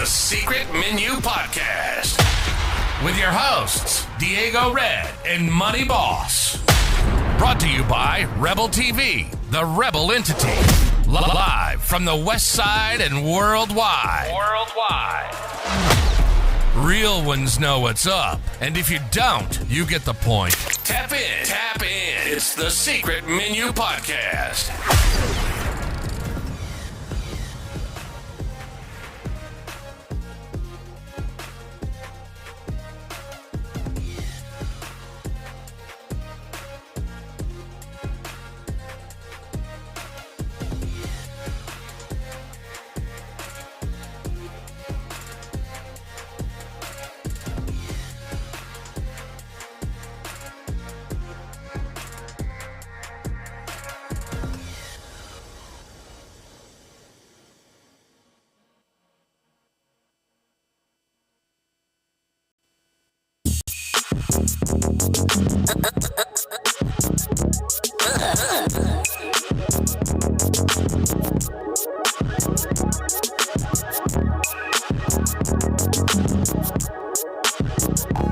The Secret Menu Podcast with your hosts, Diego Red and Money Boss. Brought to you by Rebel TV, the Rebel entity. Live from the West Side and worldwide. Real ones know what's up, and if you don't, you get the point. Tap in. It's the Secret Menu Podcast.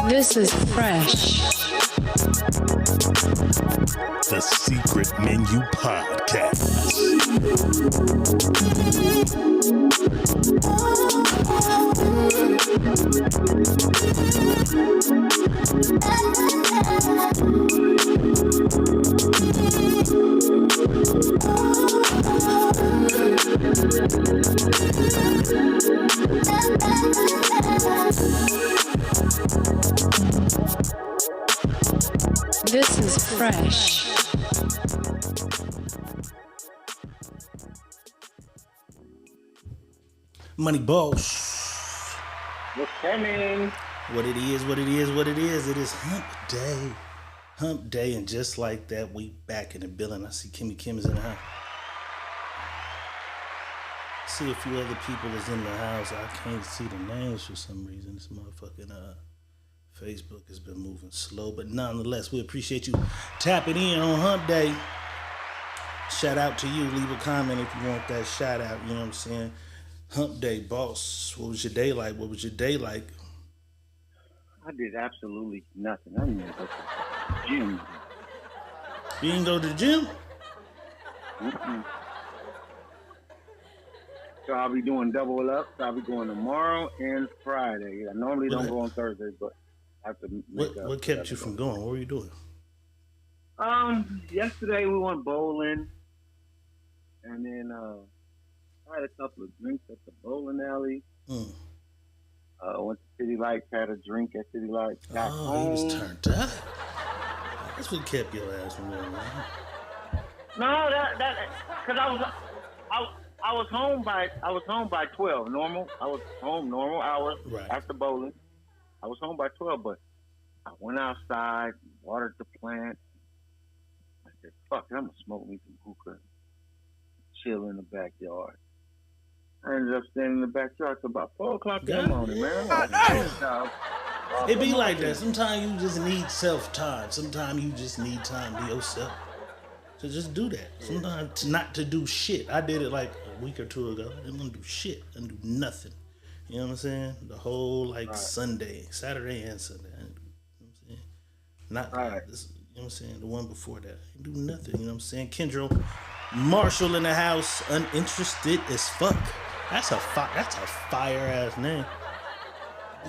This is fresh. The Secret Menu Podcast. This is fresh. Money Boss. What's coming? What it is. It is hump day. Hump day, and just like that, we back in the building. I see Kimmy Kim is in the house. See a few other people is in the house. I can't see the names for some reason. This motherfucking Facebook has been moving slow, but nonetheless, we appreciate you tapping in on Hump Day. Shout out to you. Leave a comment if you want that shout out. You know what I'm saying? Hump Day, boss. What was your day like? I did absolutely nothing. I didn't even go to the gym. You didn't go to the gym? Mm-mm. So I'll be doing double up. So I'll be going tomorrow and Friday. I normally don't go on Thursday, but I have to make up. What kept you from going? What were you doing? Yesterday we went bowling, and then I had a couple of drinks at the bowling alley. Went to City Lights, had a drink at City Lights. Got home. He was turned up. That's what kept your ass from going, man. No, that because I was home by 12 normal. I was home normal hours after bowling. I was home by 12, but I went outside, watered the plant. I said, "Fuck it, I'm gonna smoke me some hookah, chill in the backyard." I ended up standing in the backyard till about 4 o'clock in the morning, man. It be like that. Sometimes you just need self-time. Sometimes you just need time to yourself. To just do that. Sometimes not to do shit. I did it like a week or two ago. I didn't want to do shit. I didn't do nothing. You know what I'm saying? The whole Sunday, Saturday and Sunday. You know what I'm saying? Not this, you know what I'm saying? The one before that. I didn't do nothing. You know what I'm saying? Kendra Marshall in the house, uninterested as fuck. That's a fire ass name.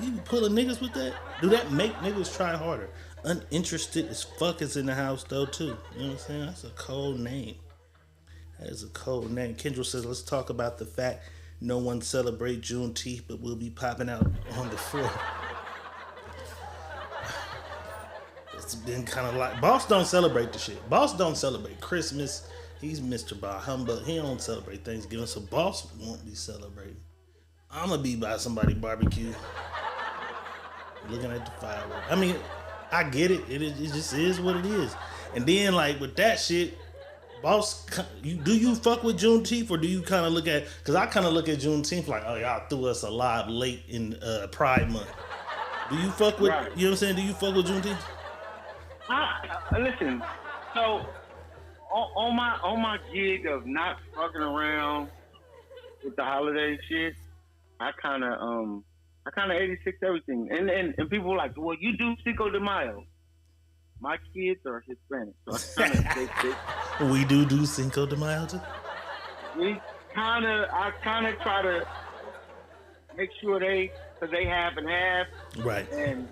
You pulling niggas with that? Do that make niggas try harder? Uninterested as fuck is in the house though too. You know what I'm saying? That's a cold name. That is a cold name. Kendra says, let's talk about the fact no one celebrates Juneteenth, but we'll be popping out on the 4th. It's been kind of like, Boss don't celebrate the shit. Boss don't celebrate Christmas. He's Mr. Bah Humbug. He don't celebrate Thanksgiving, so Boss won't be celebrating. I'm going to be by somebody's barbecue. Looking at the fireworks. I mean, I get it. It just is what it is. And then, like, with that shit, Boss, do you fuck with Juneteenth, or do you kind of look at, because I kind of look at Juneteenth like, oh, y'all threw us a live late in Pride Month. Do you fuck with, you know what I'm saying? Do you fuck with Juneteenth? Listen, so on my gig of not fucking around with the holiday shit, I kind of 86 everything, and people were like, well, you do Cinco de Mayo. My kids are Hispanic, so we do Cinco de Mayo too. I kind of try to make sure because they half and half, right? And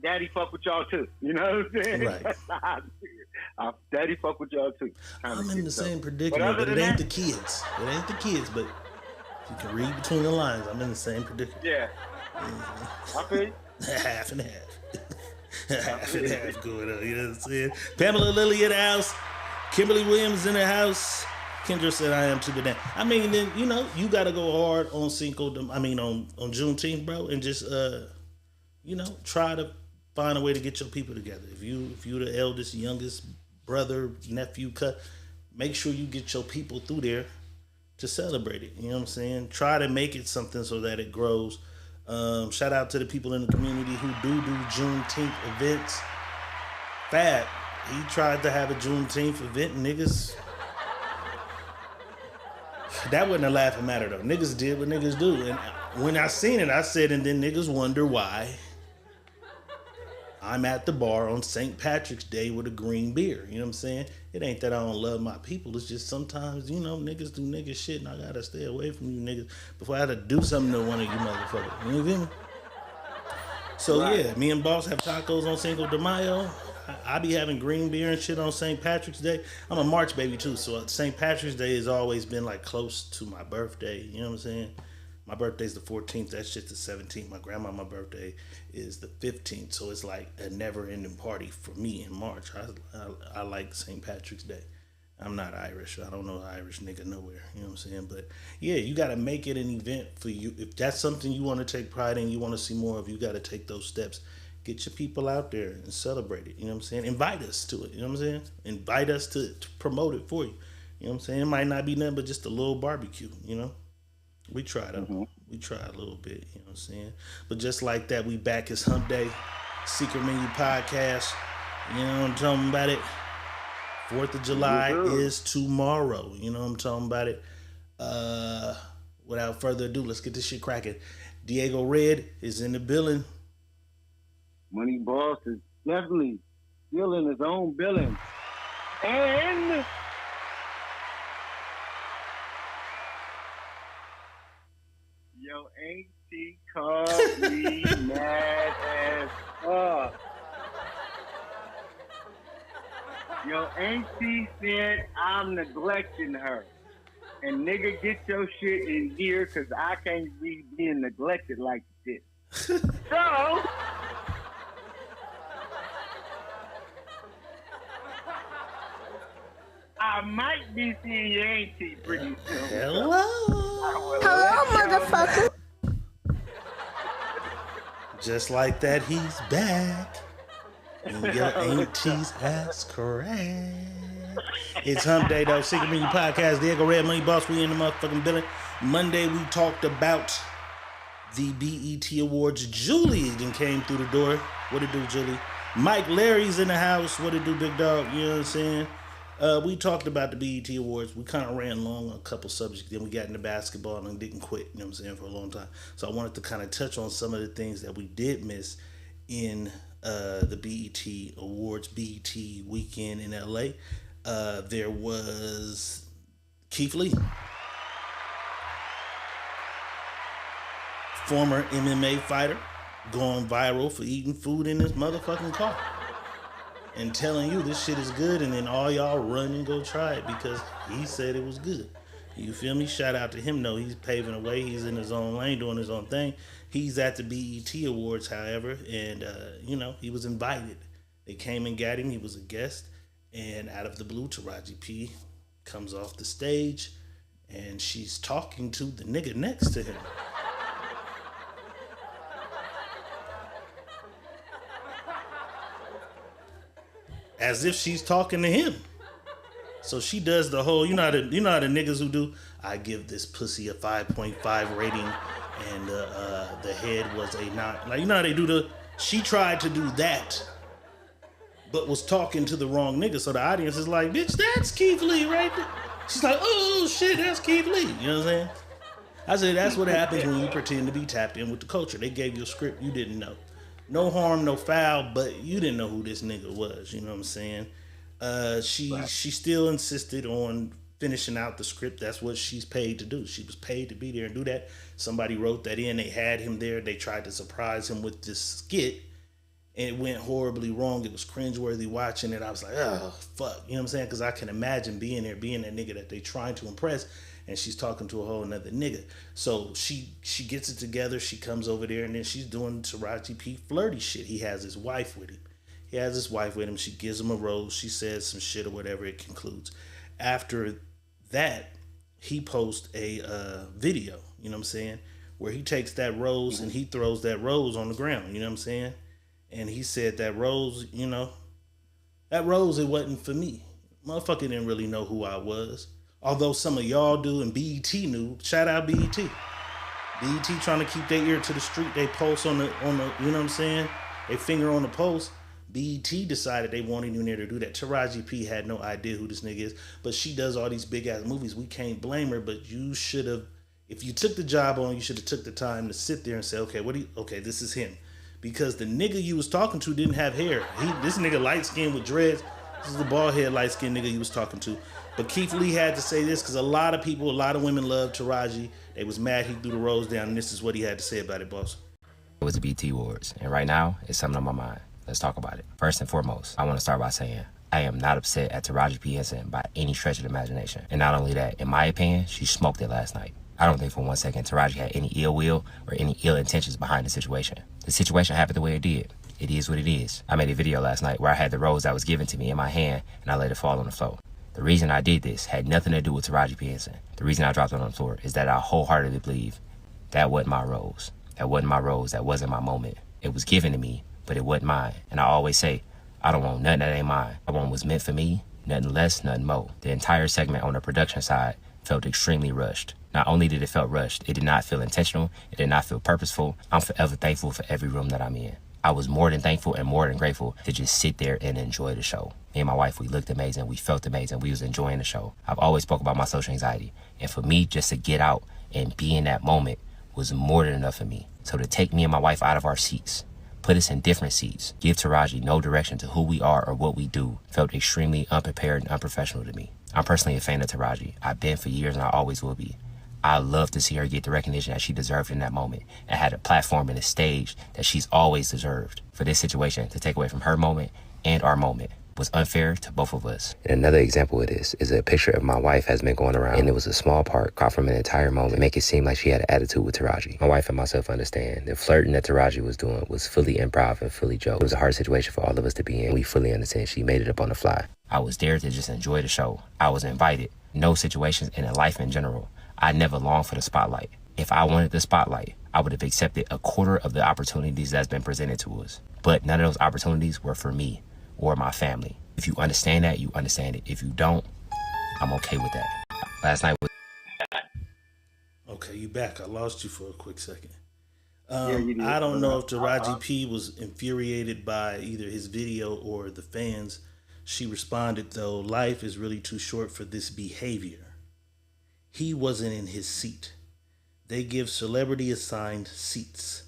Daddy fuck with y'all too, you know what I'm saying? Right. Daddy fuck with y'all too. I'm in the same predicament, but it ain't the kids. It ain't the kids, but if you can read between the lines, I'm in the same predicament. Yeah. I feel you. Half and half. Half and half going on, you know what I'm saying? Pamela Lilly in the house. Kimberly Williams in the house. Kendra said I am too, but then I mean, then you got to go hard on on Juneteenth, bro, and just try to find a way to get your people together. If you the eldest, youngest brother, nephew, make sure you get your people through there to celebrate it. You know what I'm saying? Try to make it something so that it grows. Shout out to the people in the community who do Juneteenth events. Fab, he tried to have a Juneteenth event, and niggas. That wasn't a laughing matter though. Niggas did what niggas do, and when I seen it, I said, and then niggas wonder why I'm at the bar on St. Patrick's Day with a green beer. You know what I'm saying? It ain't that I don't love my people. It's just sometimes, niggas do nigga shit, and I gotta stay away from you niggas before I have to do something to one of you motherfuckers. You feel me? So right. Yeah, me and Boss have tacos on Cinco de Mayo. I be having green beer and shit on St. Patrick's Day. I'm a March baby too, so St. Patrick's Day has always been like close to my birthday. You know what I'm saying? My birthday's the 14th. That shit's the 17th. My grandma's birthday is the 15th. So it's like a never-ending party for me in March. I like St. Patrick's Day. I'm not Irish. I don't know an Irish nigga nowhere. You know what I'm saying? But yeah, you got to make it an event for you. If that's something you want to take pride in, you want to see more of, you got to take those steps. Get your people out there and celebrate it. You know what I'm saying? Invite us to it. You know what I'm saying? Invite us to promote it for you. You know what I'm saying? It might not be nothing but just a little barbecue, We tried it. Mm-hmm. We tried a little bit, you know what I'm saying? But just like that, we back. It's Hump Day, Secret Menu Podcast. You know what I'm talking about it? 4th of July is tomorrow. You know what I'm talking about it? Without further ado, let's get this shit cracking. Diego Red is in the building. Money Boss is definitely still in his own billing. And yo, ain't she called me mad as fuck. Yo, ain't she said I'm neglecting her. And nigga, get your shit in gear, cause I can't be being neglected like this. So I might be seeing your auntie pretty soon. Hello, motherfucker. Just like that, he's back. And your auntie's ass correct. It's Hump Day, though. Secret Menu Podcast. Diego Red, Money Boss. We in the motherfucking building. Monday, we talked about the BET Awards. Julie then came through the door. What it do, Julie? Mike Larry's in the house. What it do, big dog? You know what I'm saying? We talked about the BET Awards. We kind of ran long on a couple subjects. Then we got into basketball and didn't quit, you know what I'm saying, for a long time. So I wanted to kind of touch on some of the things that we did miss in the BET Awards, BET weekend in LA. There was Keith Lee, former MMA fighter, going viral for eating food in his motherfucking car and telling you this shit is good, and then all y'all run and go try it because he said it was good. You feel me? Shout out to him, though. He's paving the way. He's in his own lane, doing his own thing. He's at the BET Awards, however, and, he was invited. They came and got him. He was a guest, and out of the blue, Taraji P comes off the stage, and she's talking to the nigga next to him. As if she's talking to him. So she does the whole, you know how the niggas who do, I give this pussy a 5.5 rating and the head was a 9. Like, you know how they do she tried to do that, but was talking to the wrong nigga. So the audience is like, bitch, that's Keith Lee right there. She's like, oh shit, that's Keith Lee. You know what I'm saying? I said, that's what happens when you pretend to be tapped in with the culture. They gave you a script you didn't know. No harm, no foul, but you didn't know who this nigga was. You know what I'm saying? She still insisted on finishing out the script. That's what she's paid to do. She was paid to be there and do that. Somebody wrote that in. They had him there. They tried to surprise him with this skit. And it went horribly wrong. It was cringeworthy watching it. I was like, oh, fuck. You know what I'm saying? Because I can imagine being there, being that nigga that they trying to impress, and she's talking to a whole nother nigga. So she gets it together. She comes over there, and then she's doing Taraji P. flirty shit. He has his wife with him. She gives him a rose. She says some shit or whatever. It concludes. After that, he posts a video, you know what I'm saying, where he takes that rose and he throws that rose on the ground, you know what I'm saying? And he said that rose, it wasn't for me. Motherfucker didn't really know who I was. Although some of y'all do, and BET knew. Shout out BET. BET trying to keep their ear to the street. They post on the, you know what I'm saying? They finger on the post. BET decided they wanted you there to do that. Taraji P had no idea who this nigga is. But she does all these big ass movies. We can't blame her, but you should have, if you took the job on, you should have took the time to sit there and say, okay, this is him. Because the nigga you was talking to didn't have hair. This nigga light skinned with dreads. This is the bald head light skinned nigga you was talking to. But Keith Lee had to say this because a lot of women love Taraji. They was mad he threw the rose down, and this is what he had to say about it, boss. It was the BT Awards, and right now, it's something on my mind. Let's talk about it. First and foremost, I want to start by saying I am not upset at Taraji P. Henson by any stretch of the imagination. And not only that, in my opinion, she smoked it last night. I don't think for one second Taraji had any ill will or any ill intentions behind the situation. The situation happened the way it did. It is what it is. I made a video last night where I had the rose that was given to me in my hand and I let it fall on the floor. The reason I did this had nothing to do with Taraji P. Henson. The reason I dropped it on the floor is that I wholeheartedly believe that wasn't my rose. That wasn't my rose. That wasn't my moment. It was given to me, but it wasn't mine. And I always say, I don't want nothing that ain't mine. I want what's meant for me, nothing less, nothing more. The entire segment on the production side felt extremely rushed. Not only did it feel rushed, it did not feel intentional. It did not feel purposeful. I'm forever thankful for every room that I'm in. I was more than thankful and more than grateful to just sit there and enjoy the show. Me and my wife, we looked amazing. We felt amazing. We was enjoying the show. I've always spoke about my social anxiety. And for me, just to get out and be in that moment was more than enough for me. So to take me and my wife out of our seats, put us in different seats, give Taraji no direction to who we are or what we do, felt extremely unprepared and unprofessional to me. I'm personally a fan of Taraji. I've been for years and I always will be. I love to see her get the recognition that she deserved in that moment and had a platform and a stage that she's always deserved. For this situation to take away from her moment and our moment was unfair to both of us. And another example of this is a picture of my wife has been going around, and it was a small part caught from an entire moment to make it seem like she had an attitude with Taraji. My wife and myself understand the flirting that Taraji was doing was fully improv and fully joke. It was a hard situation for all of us to be in. We fully understand she made it up on the fly. I was there to just enjoy the show. I was invited. No situations and in life in general. I never longed for the spotlight. If I wanted the spotlight, I would have accepted a quarter of the opportunities that's been presented to us. But none of those opportunities were for me or my family. If you understand that, you understand it. If you don't, I'm okay with that. Last night was... Okay, you back. I lost you for a quick second. Yeah, you did. I don't know if Taraji P was infuriated by either his video or the fans. She responded, though, life is really too short for this behavior. He wasn't in his seat. They give celebrity assigned seats.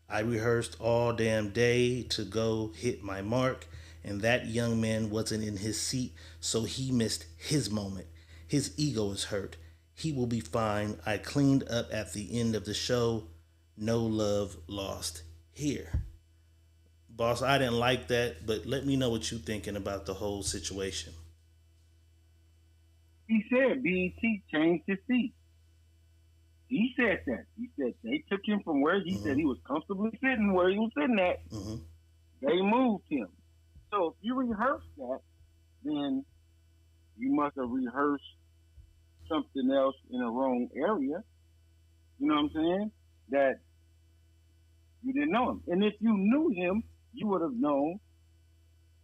I rehearsed all damn day to go hit my mark, and that young man wasn't in his seat, so he missed his moment. His ego is hurt. He will be fine. I cleaned up at the end of the show. No love lost here. Boss, I didn't like that, but let me know what you're thinking about the whole situation. He said BET changed his seat. He said that. He said they took him from where he said he was comfortably sitting where he was sitting at. They moved him. So if you rehearse that, then you must have rehearsed something else in the wrong area. You know what I'm saying? That you didn't know him. And if you knew him, you would have known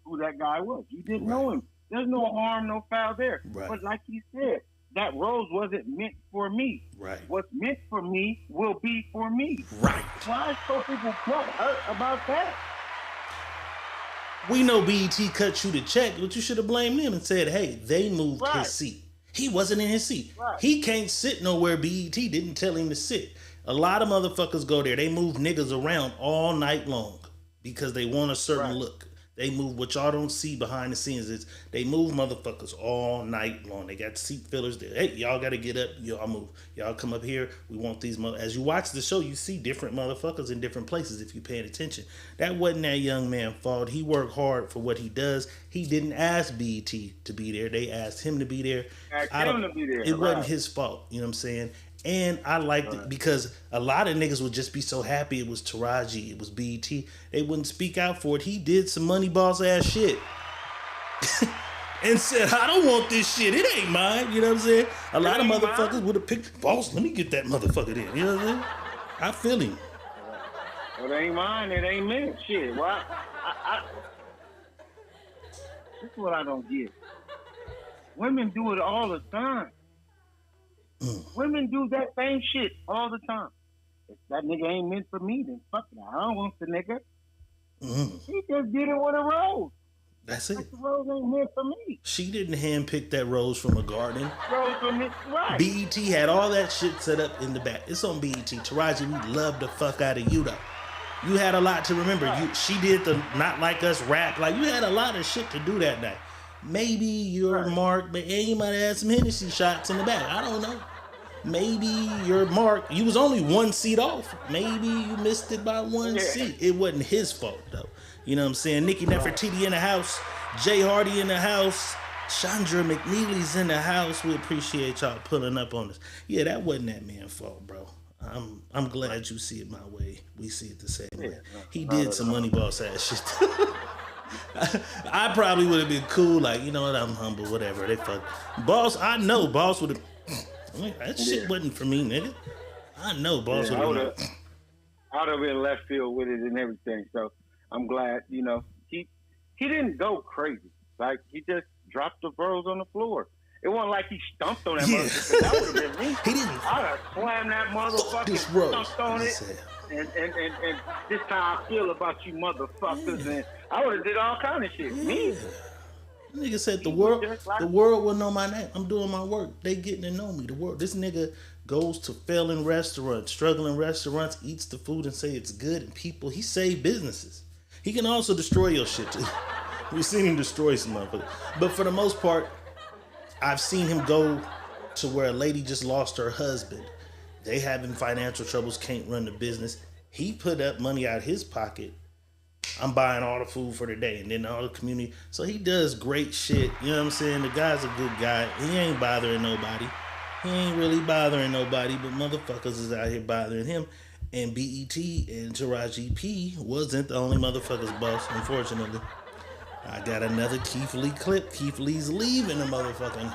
who that guy was. You didn't know him. There's no harm, no foul there. Right. But like he said, that rose wasn't meant for me. Right. What's meant for me will be for me. Right. Why is so people hurt about that? We know BET cut you the check, but you should have blamed them and said, hey, they moved his seat. He wasn't in his seat. Right. He can't sit nowhere BET didn't tell him to sit. A lot of motherfuckers go there. They move niggas around all night long because they want a certain look. They move what y'all don't see behind the scenes is they move motherfuckers all night long. They got seat fillers there. Hey, y'all got to get up. Y'all move. Y'all come up here. We want these. As you watch the show, you see different motherfuckers in different places if you're paying attention. That wasn't that young man's fault. He worked hard for what he does. He didn't ask BET to be there. They asked him to be there. It wasn't his fault. You know what I'm saying? And I liked it because a lot of niggas would just be so happy it was Taraji, it was BET. They wouldn't speak out for it. He did some money boss ass shit. And said, I don't want this shit. It ain't mine. You know what I'm saying? A lot of motherfuckers would have picked, boss, let me get that motherfucker in. You know what I'm saying? I feel him. Well, it ain't mine. It ain't me. Shit. Well, this is what I don't get. Women do it all the time. Women do that same shit all the time. If that nigga ain't meant for me, then fuck it. I don't want the nigga. He just did it with a rose. That's it. The rose ain't meant for me. She didn't handpick that rose from a garden. Rose from me, right. BET had all that shit set up in the back. It's on BET. Taraji, we love the fuck out of you though. You had a lot to remember. She did the Not Like Us rap. Like, you had a lot of shit to do that night. Maybe you're Mark, but you might have had some Hennessy shots in the back. I don't know. Maybe you're Mark. You was only one seat off. Maybe you missed it by one seat. It wasn't his fault, though. You know what I'm saying? Nikki Nefertiti in the house. Jay Hardy in the house. Chandra McNeely's in the house. We appreciate y'all pulling up on us. Yeah, that wasn't that man's fault, bro. I'm glad you see it my way. We see it the same way. He did some money boss ass shit. I probably would have been cool, like, you know what, I'm humble, whatever. They fuck. Boss, I know Boss would have. That shit wasn't for me, nigga. I know Boss would have. I would have been left field with it and everything. So I'm glad, you know, he didn't go crazy. Like, he just dropped the bros on the floor. It wasn't like he stumped on that motherfucker. That would have been me. He didn't. I'd have slammed that motherfucker, stumped on it. And this how I feel about you motherfuckers. And I would have did all kind of shit. Me. Nigga said the world will know my name. I'm doing my work. They getting to know me. The world. This nigga goes to failing restaurants, struggling restaurants, eats the food and say it's good, and people, he saved businesses. He can also destroy your shit too. We've seen him destroy some motherfuckers. But for the most part, I've seen him go to where a lady just lost her husband. They having financial troubles, can't run the business. He put up money out of his pocket. I'm buying all the food for the day, and then all the community. So he does great shit. You know what I'm saying? The guy's a good guy. He ain't bothering nobody. He ain't really bothering nobody, but motherfuckers is out here bothering him. And BET and Taraji P wasn't the only motherfuckers boss, unfortunately. I got another Keith Lee clip. Keith Lee's leaving the motherfucking.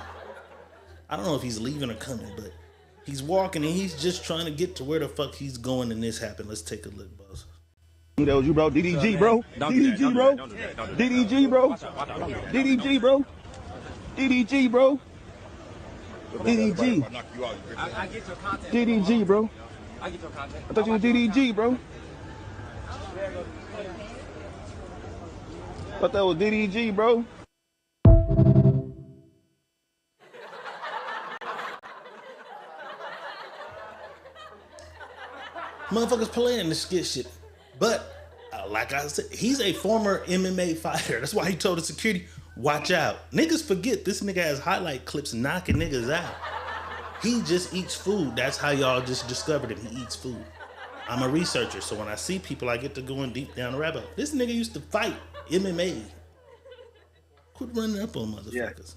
I don't know if he's leaving or coming, but he's walking and he's just trying to get to where the fuck he's going, and this happened. Let's take a look, boss. That was you, bro. DDG, bro. DDG, bro. DDG, bro. DDG, bro. DDG, bro. DDG. I get your content. DDG, bro. I get your content. I thought you was DDG, bro. I thought that was DDG, bro. Motherfuckers playing this skit shit. But, like I said, he's a former MMA fighter. That's why he told the security, watch out. Niggas forget this nigga has highlight clips knocking niggas out. He just eats food. That's how y'all just discovered him. He eats food. I'm a researcher, so when I see people, I get to going deep down the rabbit hole. This nigga used to fight MMA. Quit running up on motherfuckers.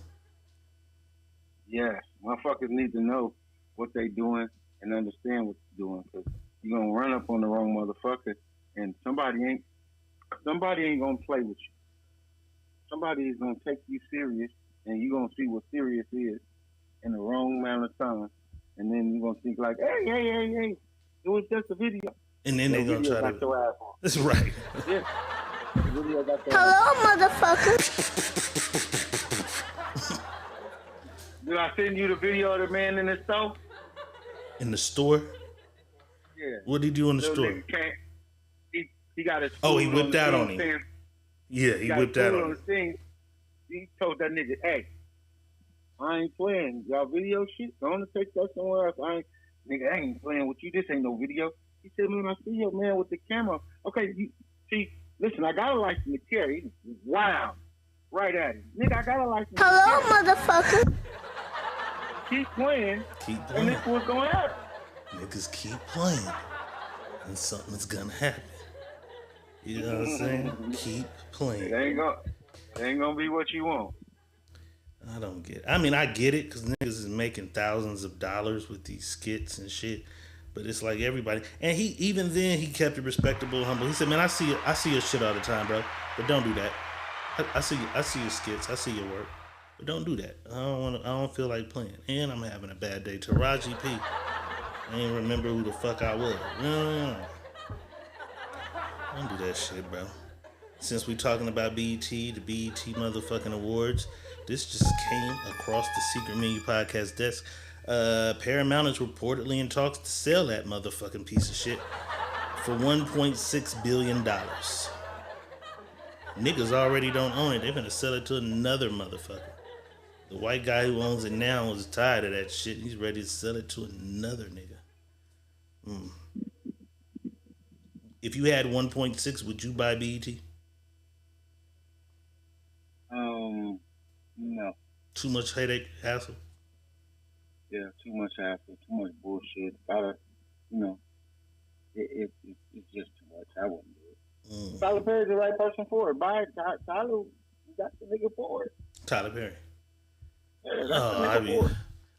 Yeah. Motherfuckers need to know what they doing and understand what they're doing, because you're going to run up on the wrong motherfucker, and somebody ain't going to play with you. Somebody is going to take you serious, and you're going to see what serious is in the wrong amount of time, and then you're going to think like, hey, it was just a video. And then they're going to try to... That's right. Yeah. Hello, motherfucker. Did I send you the video of the man in the store? In the store? Yeah. What did he do in the store? He got his. Oh, he whipped out on him. Yeah, he whipped out on him. He told that nigga, hey, I ain't playing. Y'all video shit? Go on and take that somewhere else. I ain't playing with you. This ain't no video. He said, man, I see your man with the camera. Okay, see, listen, I got a license to carry. Wow. Right at him. Nigga, I got a license to carry. Hello, motherfucker. Keep playing. And this what's going to happen. Niggas keep playing. And something's gonna happen. You know what I'm saying? Keep playing. It ain't gonna be what you want. I don't get it. I mean, I get it because niggas is making thousands of dollars with these skits and shit. But it's like everybody, and he even then he kept it respectable, humble. He said, "Man, I see your shit all the time, bro. But don't do that. I see your skits. I see your work. But don't do that. I don't feel like playing. And I'm having a bad day. Taraji P. I ain't remember who the fuck I was. Don't do that shit, bro. Since we talking about BET, the BET motherfucking awards, this just came across the Secret Menu podcast desk. Paramount is reportedly in talks to sell that motherfucking piece of shit for $1.6 billion. Niggas already don't own it. They're gonna sell it to another motherfucker. The white guy who owns it now is tired of that shit. He's ready to sell it to another nigga. If you had 1.6, would you buy BET? No. Too much headache, hassle? Yeah, too much hassle, too much bullshit. It's just too much. I wouldn't do it. Tyler Perry's the right person for it. Buy it. Tyler, you got the nigga for it. Tyler Perry. Yeah,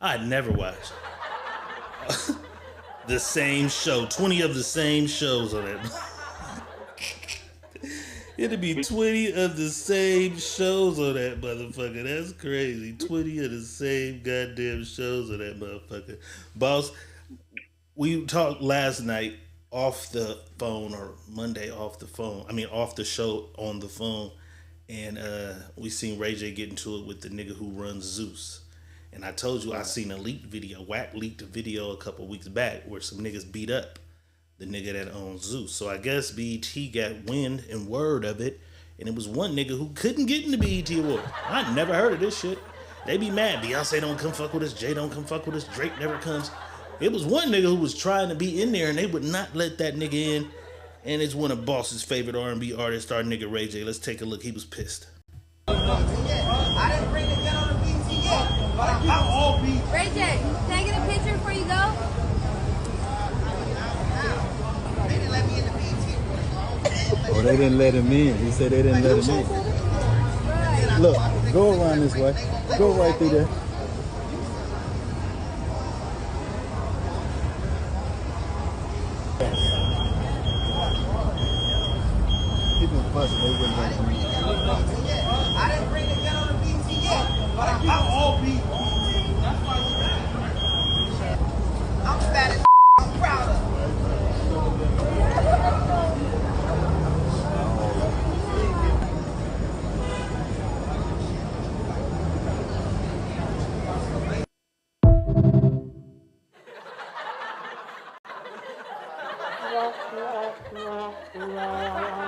I'd never watch the same show. 20 of the same shows on that. It'd be 20 of the same shows on that motherfucker. That's crazy. 20 of the same goddamn shows on that motherfucker. Boss, we talked last night off the phone, or Monday off the phone. I mean, off the show on the phone. And we seen Ray J get into it with the nigga who runs Zeus. And I told you I seen a leaked video. Wack leaked a video a couple weeks back where some niggas beat up the nigga that owns Zeus. So I guess BET got wind and word of it. And it was one nigga who couldn't get in the BET award. I never heard of this shit. They be mad. Beyonce don't come fuck with us. Jay don't come fuck with us. Drake never comes. It was one nigga who was trying to be in there and they would not let that nigga in. And it's one of Boss's favorite R&B artists, our nigga Ray J. Let's take a look. He was pissed. I didn't bring the gun on the BT yet. Ray J, can I get a picture before you go? They didn't let me in the BT. Oh, they didn't let him in. He said they didn't let him in. Right. Look, go around this way. Go right through there. He been fussing. They wouldn't let him in. I didn't bring the gun on the BT yet. I'm fat as I'm proud of.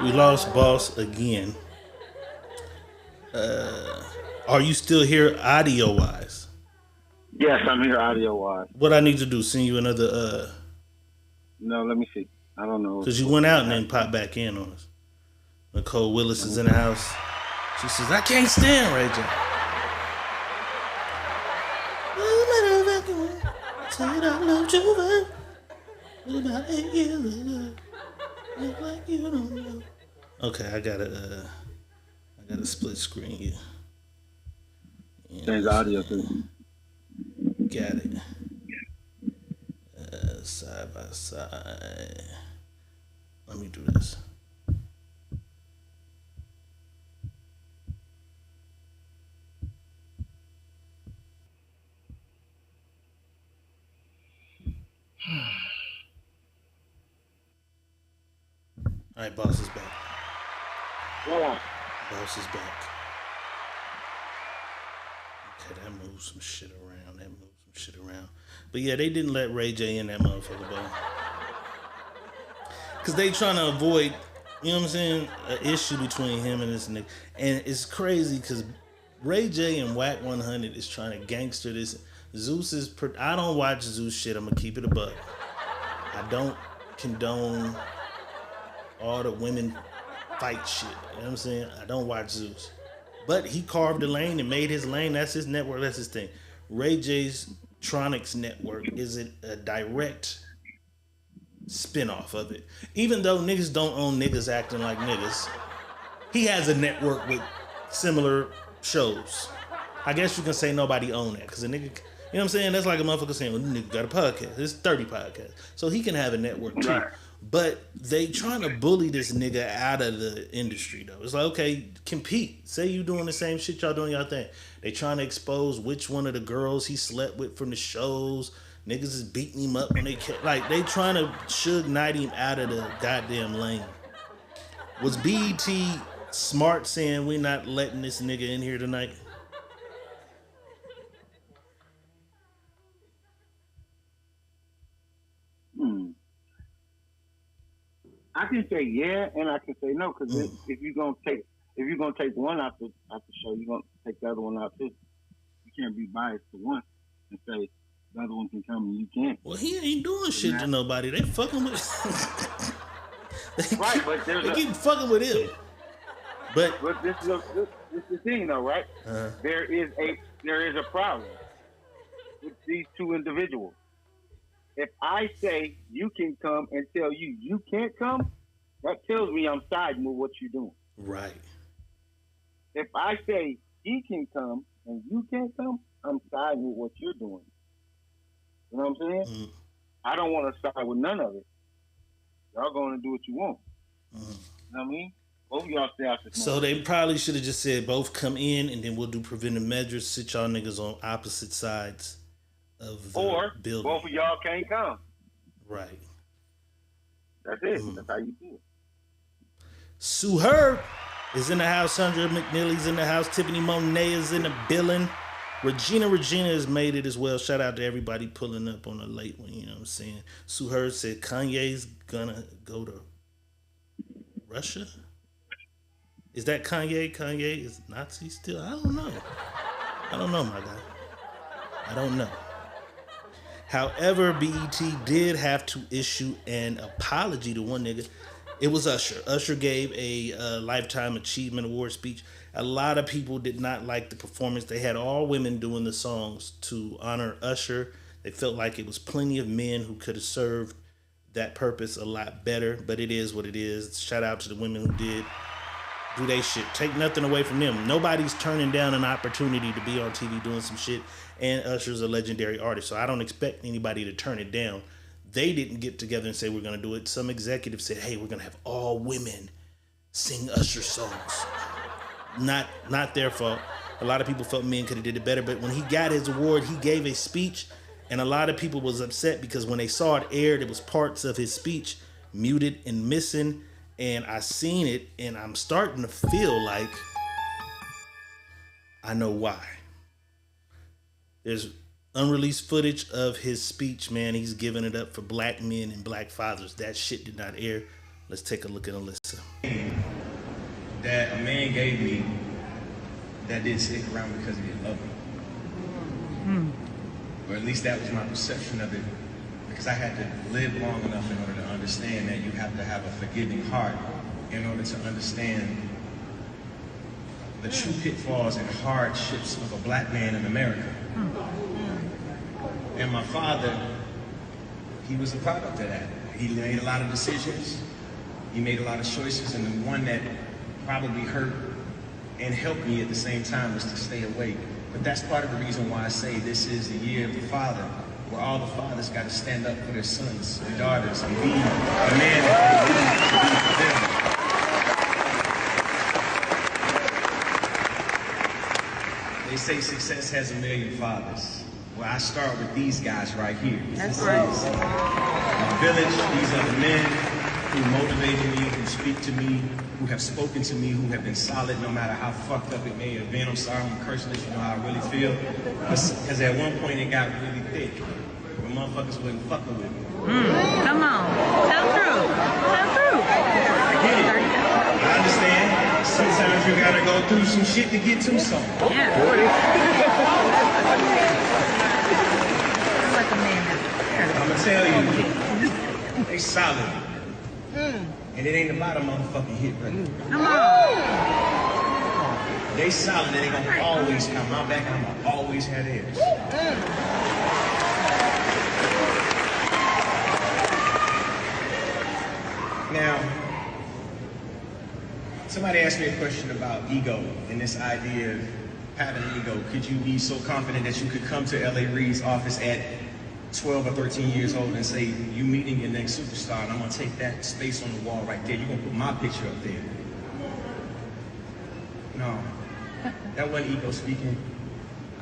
We lost Boss again. Are you still here audio wise? Yes, I'm here audio wise. What I need to do? Send you another No, let me see. I don't know. because you went out and then popped back in on us. Nicole Willis is in the house. She says, I can't stand Ray J. Said I loved you, but about 8 years ago. Look like you don't know. Okay, I gotta split screen you. Change the audio too. Got it. Side by side. Let me do this. All right, Boss is back. Yeah. Boss is back. Okay, that moves some shit around. But yeah, they didn't let Ray J in that motherfucker, bro. Because they trying to avoid, you know what I'm saying, an issue between him and this nigga. And it's crazy because Ray J and Whack 100 is trying to gangster this. Zeus is. I don't watch Zeus shit. I'm gonna keep it a buck. I don't condone all the women fight shit. You know what I'm saying? I don't watch Zeus. But he carved a lane and made his lane. That's his network. That's his thing. Ray J's Tronics network is a direct spinoff of it. Even though niggas don't own niggas acting like niggas, he has a network with similar shows. I guess you can say nobody own that because a nigga, you know what I'm saying? That's like a motherfucker saying, well, nigga got a podcast. There's 30 podcasts. So he can have a network too. Right. But they trying to bully this nigga out of the industry though. It's like, okay, compete. Say you doing the same shit y'all doing y'all thing. They trying to expose which one of the girls he slept with from the shows. Niggas is beating him up when they like they trying to Suge Knight him out of the goddamn lane. Was BET smart saying we not letting this nigga in here tonight? I can say yeah, and I can say no, because if you're gonna take one out the show, you're gonna take the other one out too. You can't be biased to one and say the other one can come and you can't. Well, he ain't doing shit to nobody. They fucking with. Right, but they keep fucking with him. But this is the thing, though, right? There is a problem with these two individuals. If I say you can come and tell you can't come, that tells me I'm siding with what you're doing. Right. If I say he can come and you can't come, I'm siding with what you're doing. You know what I'm saying? I don't want to side with none of it. Y'all going to do what you want. You know what I mean? Both of y'all stay out this So they probably should have just said both come in and then we'll do preventive measures, sit y'all niggas on opposite sides of the building. Both of y'all can't come. Right. That's it. That's how you do it. Sue Herb is in the house. Sandra McNeely's in the house. Tiffany Monet is in the building. Regina has made it as well. Shout out to everybody pulling up on a late one. You know what I'm saying? Sue Herb said Kanye's gonna go to Russia. Is that Kanye? Kanye is Nazi still? I don't know. My guy. I don't know. However, BET did have to issue an apology to one nigga. It was Usher. Usher gave a Lifetime Achievement Award speech. A lot of people did not like the performance. They had all women doing the songs to honor Usher. They felt like it was plenty of men who could have served that purpose a lot better, but it is what it is. Shout out to the women who did do they shit. Take nothing away from them. Nobody's turning down an opportunity to be on TV doing some shit, and Usher's a legendary artist, so I don't expect anybody to turn it down. They didn't get together and say we're going to do it. Some executive said, hey, we're going to have all women sing Usher songs. Not their fault. A lot of people felt men could have did it better, but when he got his award, he gave a speech, and a lot of people was upset because when they saw it aired, it was parts of his speech muted and missing, and I seen it, and I'm starting to feel like I know why. There's unreleased footage of his speech, man. He's giving it up for black men and black fathers. That shit did not air. Let's take a look and listen. That a man gave me that didn't stick around because he didn't love me. Or at least that was my perception of it, because I had to live long enough in order to understand that you have to have a forgiving heart in order to understand the true pitfalls and hardships of a black man in America. And my father, he was a product of that. He made a lot of decisions, he made a lot of choices, and the one that probably hurt and helped me at the same time was to stay awake. But that's part of the reason why I say this is the year of the father, where all the fathers got to stand up for their sons and daughters and be the man that they need to be for them. They say success has a million fathers. Well, I start with these guys right here. That's right. My village, these are the men who motivated me, who speak to me, who have spoken to me, who have been solid no matter how fucked up it may have been. I'm sorry, I'm cursing, let you know how I really feel. Because at one point it got really thick. When motherfuckers wasn't fucking with me. Come on. Tell the truth. Tell the truth. I get it. I understand. Sometimes you gotta go through some shit to get to something. Yeah. I'ma tell you, they solid. And it ain't about a motherfucking hit record. Come on. They solid, they gonna always have my back, and I'm gonna always have theirs. Now, somebody asked me a question about ego and this idea of having an ego. Could you be so confident that you could come to L.A. Reid's office at 12 or 13 years old and say, you meeting your next superstar, and I'm gonna take that space on the wall right there. You're gonna put my picture up there. No, that wasn't ego speaking.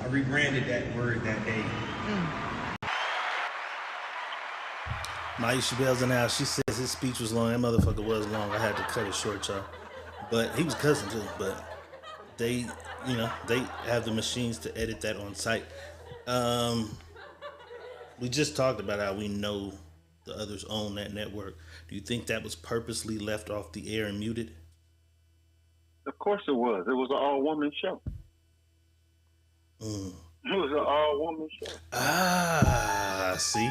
I rebranded that word that day. Maisha Bell's in the house. She says his speech was long. That motherfucker was long. I had to cut it short, y'all. But he was cussing too. But they, they have the machines to edit that on site. We just talked about how we know the others own that network. Do you think that was purposely left off the air and muted? Of course it was. It was an all-woman show. It was an all-woman show. See?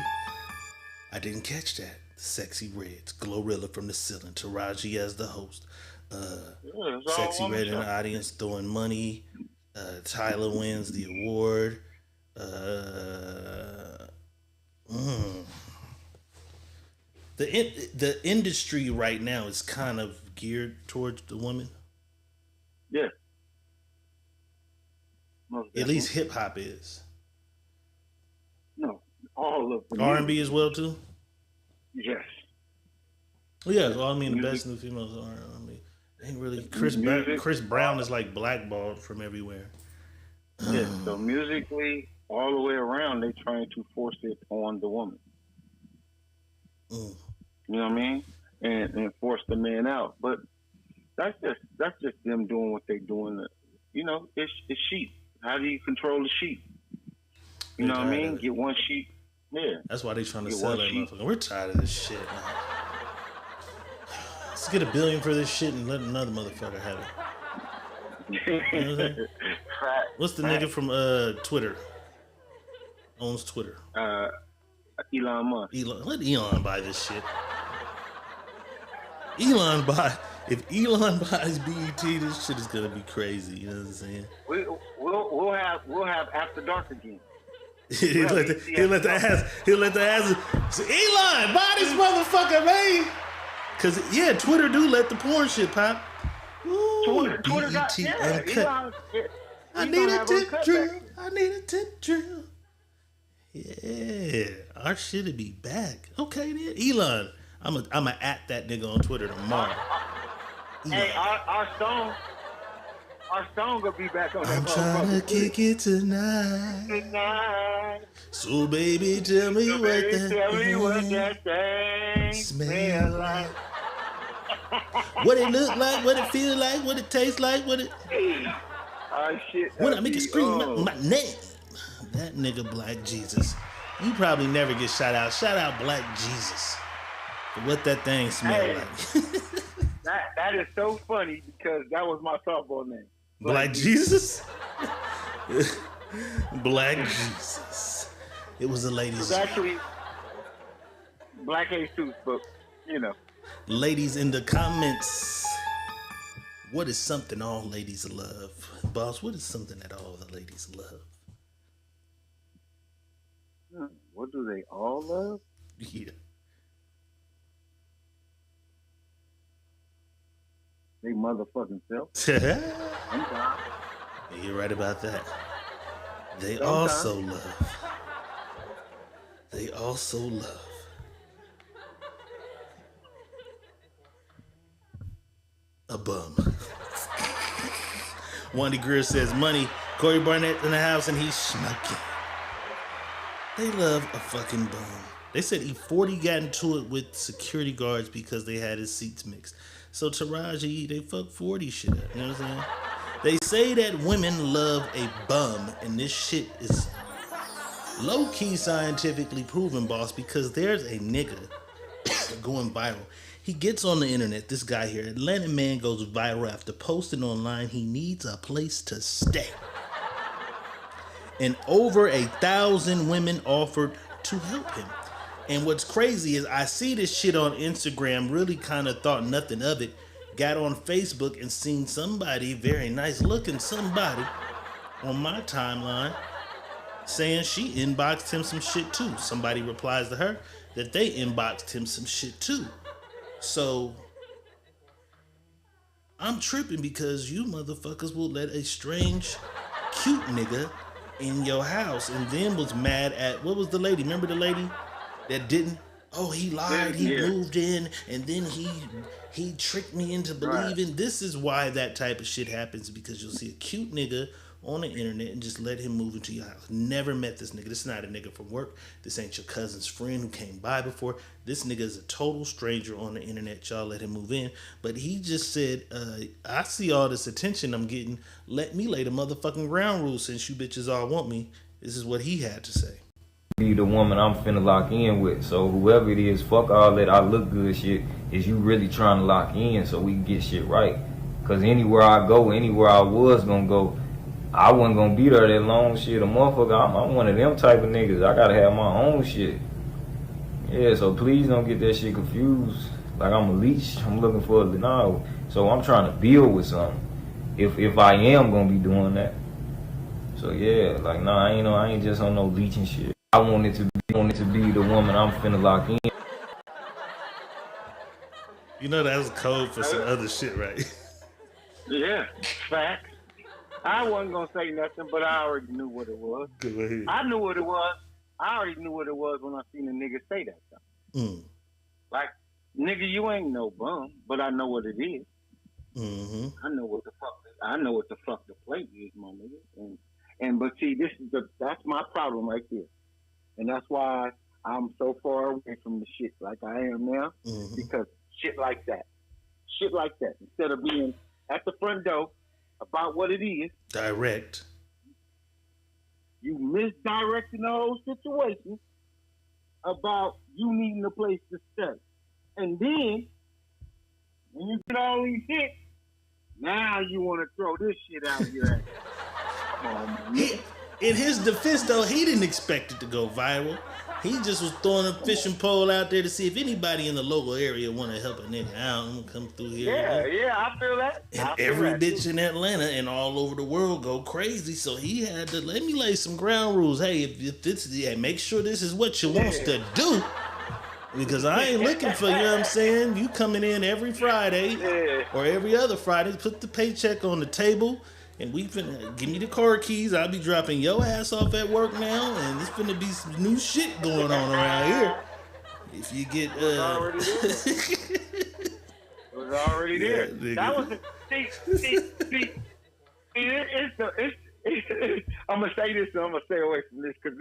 I didn't catch that. Sexy Reds, Glorilla from the ceiling, Taraji as the host. Sexy Red in the audience throwing money. Tyler wins the award. The industry right now is kind of geared towards the woman. Yeah. At least hip hop is. No, all of them. R&B as well too. Yes. Well, yeah. Well, I mean, the best new females are R&B. Ain't really Chris Brown is like blackballed from everywhere. Yeah. So musically, all the way around, they trying to force it on the woman. You know what I mean? And force the man out. But that's just them doing what they doing. It's sheep. How do you control the sheep? You know what I mean? Get one sheep. Yeah. That's why they trying to sell that motherfucker. We're tired of this shit, man. Let's get $1 billion for this shit and let another motherfucker have it. You know what I'm saying? What's the nigga from Twitter? Owns Twitter. Elon Musk. Let Elon buy this shit. If Elon buys BET, this shit is gonna be crazy. You know what I'm saying? We'll have After Dark again. he'll let the ass. So Elon, buy this motherfucker, man. Cause Twitter do let the porn shit pop. Ooh, Twitter got uncut. I need a tip drill. Yeah, our shit'll be back. Okay then, Elon. I'm a at that nigga on Twitter tomorrow. Hey, our song gonna be back on that. I'm trying to kick it tonight. So baby, tell me what that thing smell like. What it look like, what it feel like, what it taste like, what it. Shit. When I make it scream my name. That nigga Black Jesus. You probably never get shout out. Shout out Black Jesus. For what that thing smell like. that is so funny because that was my softball name. Black Jesus? Black Jesus. It was a ladies. It's actually Black Jesus, but Ladies in the comments. What is something all ladies love? Boss, what is something that all the ladies love? What do they all love? Yeah. They motherfucking self. You're right about that. They also love a bum. Wandy Greer says money. Corey Barnett in the house and he's smoking. They love a fucking bum. They said E40 got into it with security guards because they had his seats mixed. So Taraji, they fuck 40 shit up. You know what I'm saying? They say that women love a bum, and this shit is low-key scientifically proven, boss, because there's a nigga going viral. He gets on the internet, this guy here, Atlanta man goes viral after posting online he needs a place to stay. And over 1,000 women offered to help him. And what's crazy is I see this shit on Instagram, really kind of thought nothing of it, got on Facebook and seen somebody, very nice looking somebody, on my timeline saying she inboxed him some shit too. Somebody replies to her that they inboxed him some shit too. So I'm tripping because you motherfuckers will let a strange, cute nigga in your house, and then was mad at, what was the lady? Remember the lady that didn't? Oh, he lied. He moved in, and then he tricked me into believing. Right. This is why that type of shit happens, because you'll see a cute nigga on the internet and just let him move into your house. Never met this nigga. This is not a nigga from work. This ain't your cousin's friend who came by before. This nigga is a total stranger on the internet. Y'all let him move in. But he just said, I see all this attention I'm getting. Let me lay the motherfucking ground rules since you bitches all want me. This is what he had to say. Be the woman I'm finna lock in with. So whoever it is, fuck all that I look good shit. Is you really trying to lock in so we can get shit right? Cause anywhere I go, anywhere I was gonna go, I wasn't gonna be there that long. Shit, a motherfucker, I'm one of them type of niggas. I gotta have my own shit. Yeah, so please don't get that shit confused. Like I'm a leech. I'm looking for a no. So I'm trying to build with something. If I am gonna be doing that. So yeah, like nah, I ain't just on no leeching shit. I want it to be the woman I'm finna lock in. You know that's code for some other shit, right? Yeah, facts. I wasn't gonna say nothing, but I already knew what it was. Go ahead. I knew what it was. I already knew what it was when I seen a nigga say that stuff. Like, nigga, you ain't no bum, but I know what it is. Mm-hmm. I know what the fuck the plate is, my nigga. And but see, that's my problem right there, and that's why I'm so far away from the shit like I am now, because shit like that, instead of being at the front door about what it is. Direct. You misdirecting the whole situation about you needing a place to stay. And then, when you get all these hits, now you want to throw this shit out here. Come on, man. In his defense, though, he didn't expect it to go viral. He just was throwing a fishing pole out there to see if anybody in the local area want to help a nigga out and come through here. Yeah, I feel that. And every bitch in Atlanta and all over the world go crazy, so he had to let me lay some ground rules. Hey, if this, make sure this is what you wants to do. Because I ain't looking for, you know what I'm saying? You coming in every Friday or every other Friday, put the paycheck on the table, and we finna give me the car keys. I'll be dropping your ass off at work now, and there's finna be some new shit going on around here. If you get It was already there. It was already there. That was I'm gonna say this, and I'm gonna stay away from this because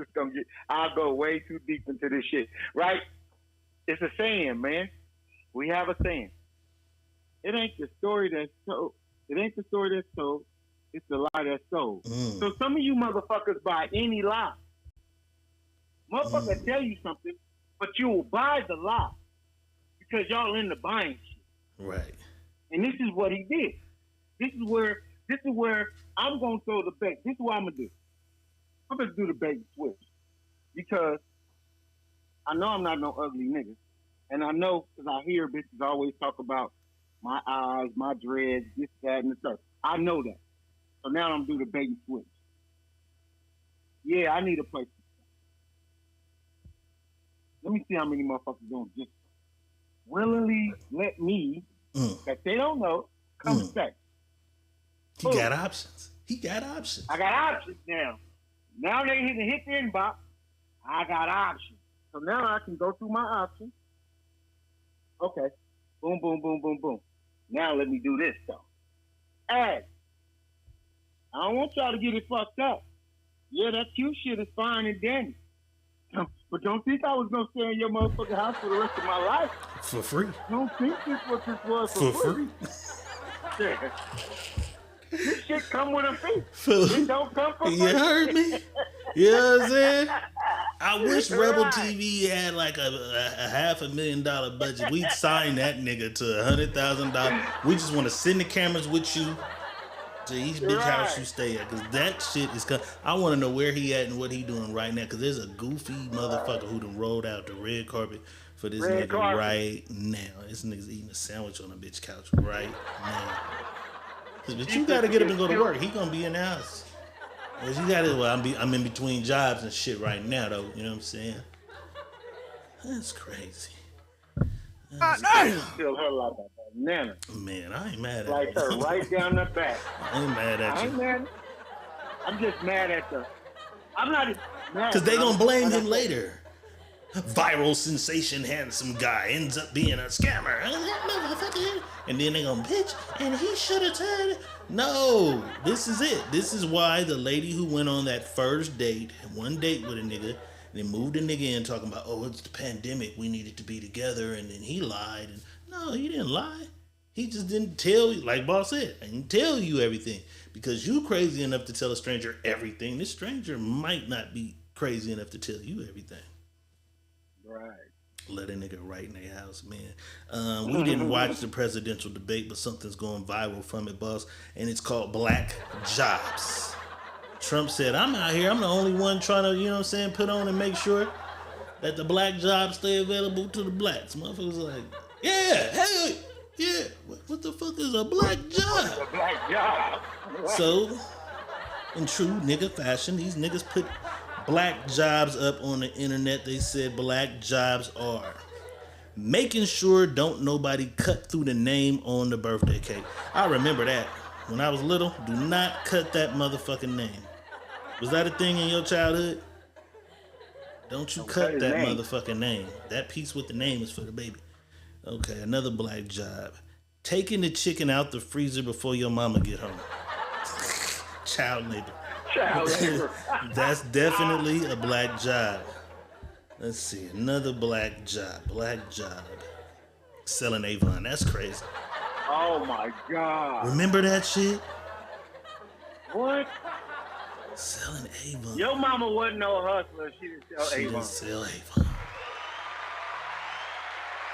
I'll go way too deep into this shit. Right? It's a saying, man. We have a saying. It ain't the story that's told. It ain't the story that's told. It's the lie that's sold. So some of you motherfuckers buy any lie. Motherfucker tell you something, but you will buy the lie because y'all into buying shit. Right. And this is what he did. This is where I'm gonna throw the bait. This is what I'm gonna do. I'm gonna do the bait and switch because I know I'm not no ugly nigga, and I know because I hear bitches always talk about my eyes, my dreads, this, that, and the third. I know that. So now I'm do the bait and switch. Yeah, I need a place to stay. Let me see how many motherfuckers gonna just willingly let me, that they don't know, come and stay. He got options. He got options. I got options now. Now they hit the inbox. I got options. So now I can go through my options. Okay. Boom, boom, boom, boom, boom. Now let me do this though. Hey, I don't want y'all to get it fucked up. Yeah, that cute shit is fine and dandy. But don't think I was going to stay in your motherfucking house for the rest of my life. For free. Don't think this what this was for free. Yeah. This shit come with a fee. It don't come for free. You heard me? You know what I'm saying? I wish Rebel TV had like a $500,000 budget. We'd sign that nigga to $100,000. We just want to send the cameras with you to each bitch house you stay at, because that shit is. I want to know where he at and what he doing right now, because there's a goofy motherfucker who done rolled out the red carpet for this nigga right now. This nigga's eating a sandwich on a bitch couch right now. But you gotta get up and go to work. He gonna be in the house. Well, you gotta. Well, I'm in between jobs and shit right now, though. You know what I'm saying? That's crazy. Feel her like a banana. Man, I ain't mad at like her right down the back. I ain't mad at you. I ain't mad. I'm just mad at the. I'm not mad. Because they gonna blame him later. Viral sensation handsome guy ends up being a scammer. And then they gonna bitch, and he should have said, no, this is it. This is why the lady who went on that first date, one date with a nigga, and then moved the nigga in talking about, oh, it's the pandemic, we needed to be together, and then he lied. And no, he didn't lie. He just didn't tell you, like Boss said, I didn't tell you everything. Because you crazy enough to tell a stranger everything. This stranger might not be crazy enough to tell you everything. Right. Let a nigga right in their house, man. We didn't watch the presidential debate, but something's going viral from it, boss. And it's called Black Jobs. Trump said, I'm out here. I'm the only one trying to, you know what I'm saying, put on and make sure that the black jobs stay available to the blacks. Motherfuckers like, yeah, hey, yeah. What the fuck is a black job? A black job. So, in true nigga fashion, these niggas put black jobs up on the internet. They said black jobs are making sure don't nobody cut through the name on the birthday cake. I remember that. When I was little, do not cut that motherfucking name. Was that a thing in your childhood? Don't you cut that motherfucking name. That piece with the name is for the baby. Okay, another black job. Taking the chicken out the freezer before your mama get home. Child labor. Child labor. That's definitely a black job. Let's see, another black job. Black job. Selling Avon. That's crazy. Oh my God. Remember that shit? What? Selling Avon. Your mama wasn't no hustler. She didn't sell Avon. She didn't sell Avon.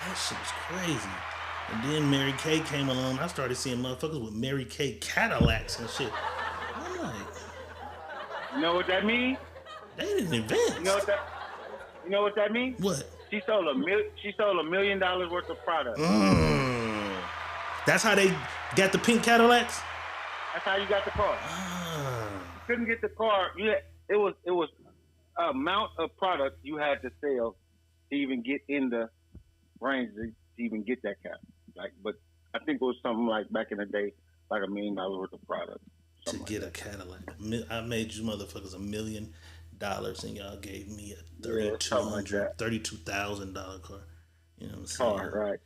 That shit was crazy. And then Mary Kay came along. I started seeing motherfuckers with Mary Kay Cadillacs and shit. I'm like, you know what that means? They didn't advance. You know what that means? What? She sold $1 million worth of product. That's how they got the pink Cadillacs? That's how you got the car. You couldn't get the car. It was amount of product you had to sell to even get in the range to even get that car. But I think it was something like back in the day, like $1 million worth of product. To get a Cadillac. I made you motherfuckers $1 million and y'all gave me a $32,000 car. You know what I'm saying? Right.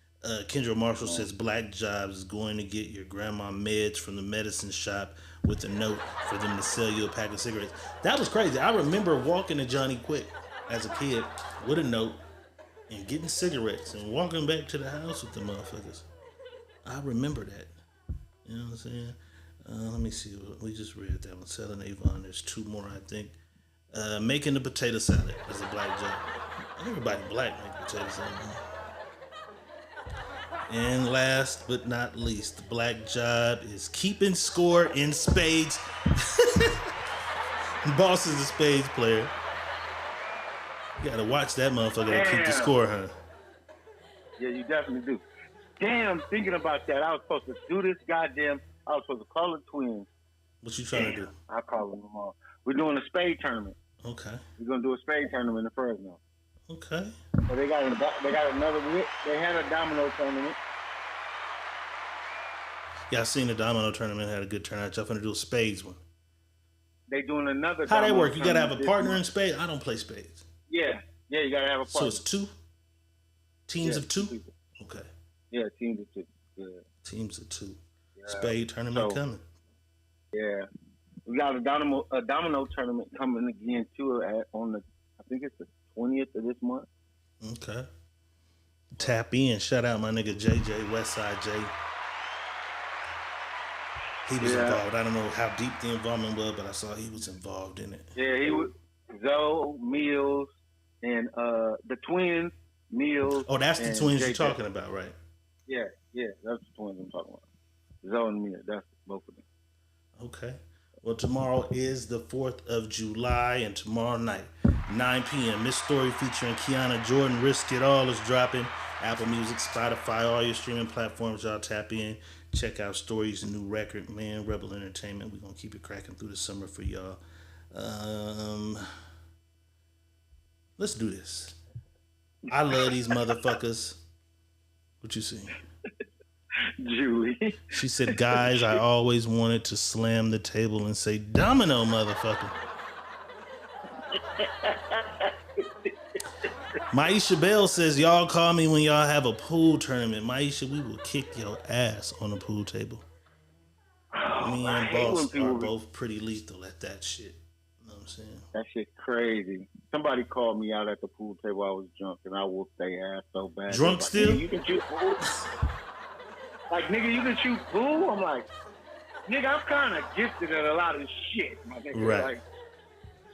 Kendra Marshall says black jobs is going to get your grandma meds from the medicine shop with a note for them to sell you a pack of cigarettes. That was crazy. I remember walking to Johnny Quick as a kid with a note and getting cigarettes and walking back to the house with the motherfuckers. I remember that. You know what I'm saying? Let me see. We just read that one. Selling Avon. There's two more, I think. Making a potato salad is a black job. Everybody black make potato salad. And last but not least, the black job is keeping score in spades. Boss is a spades player. You gotta watch that motherfucker to keep the score, huh? Yeah, you definitely do. Damn, thinking about that, I was supposed to do this goddamn. I was supposed to call the twins. What you trying to do? I call them all. We're doing a spade tournament. Okay. We're gonna do a spade tournament in Fresno. Okay. So they got another. They had a domino tournament. Yeah, I seen the domino tournament had a good turnout. Y'all finna do a spades one. They doing another. How that work? You gotta have a partner in spades. I don't play spades. Yeah, you gotta have a partner. So it's two teams of two. People. Okay. Yeah, teams of two. Yeah. Teams of two. Yeah. Spade tournament coming. Yeah, we got a domino tournament coming again too. I think it's the 20th of this month. Okay. Tap in. Shout out my nigga JJ, Westside J. He was involved. I don't know how deep the involvement was, but I saw he was involved in it. Yeah, he was. Zoe, Mills, and the twins, Mills. Oh, that's the and twins JJ. you're talking about, right? Yeah, that's the twins I'm talking about. Zoe and Mia, that's both of them. Okay. Well, tomorrow is the 4th of July, and tomorrow night, 9 p.m., Miss Story featuring Kiana Jordan, Risk It All is dropping. Apple Music, Spotify, all your streaming platforms, y'all tap in. Check out Story's new record, man, Rebel Entertainment. We're going to keep it cracking through the summer for y'all. Let's do this. I love these motherfuckers. What you see? Julie. She said, guys, I always wanted to slam the table and say, domino, motherfucker. Maisha Bell says, y'all call me when y'all have a pool tournament. Maisha, we will kick your ass on the pool table. Me and Boss are both pretty lethal at that shit. You know what I'm saying? That shit crazy. Somebody called me out at the pool table. I was drunk and I whooped their ass so bad. Drunk like, still? You can shoot pool? Like, nigga, you can shoot pool? I'm like, nigga, I'm kind of gifted at a lot of shit, my nigga. Right. Like,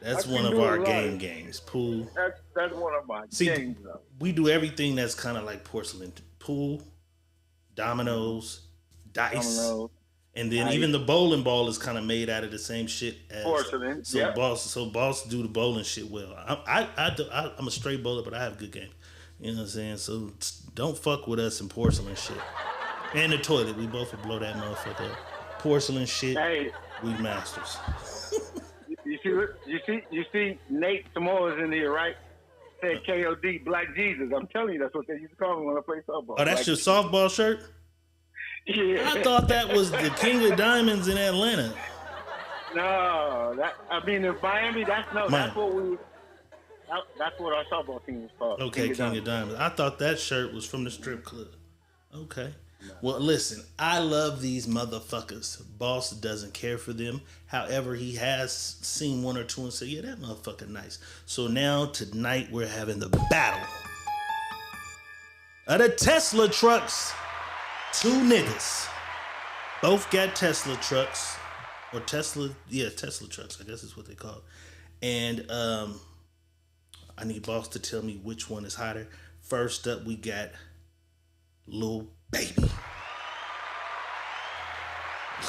that's one of our games. Pool. That's one of my games, though. We do everything that's kind of like porcelain. Pool, dominoes, dice. And then even the bowling ball is kind of made out of the same shit as porcelain. So boss do the bowling shit well. I'm a straight bowler, but I have good game. You know what I'm saying? So don't fuck with us in porcelain shit. And the toilet, we both will blow that motherfucker up. Porcelain shit, we masters. You see, Nate Samoa's in here, right? Said KOD, Black Jesus. I'm telling you, that's what they used to call me when I play softball. Oh, that's your softball shirt? Yeah. I thought that was the King of Diamonds in Atlanta. No, in Miami, that's what our softball team was called. Okay, King of Diamonds. I thought that shirt was from the strip club. Okay. No. Well, listen, I love these motherfuckers. Boss doesn't care for them. However, he has seen one or two and said, yeah, that motherfucker nice. So now, tonight, we're having the battle of the Tesla trucks. Two niggas. Both got Tesla trucks. Or Tesla trucks, I guess is what they call it. And I need Boss to tell me which one is hotter. First up, we got Lil Baby.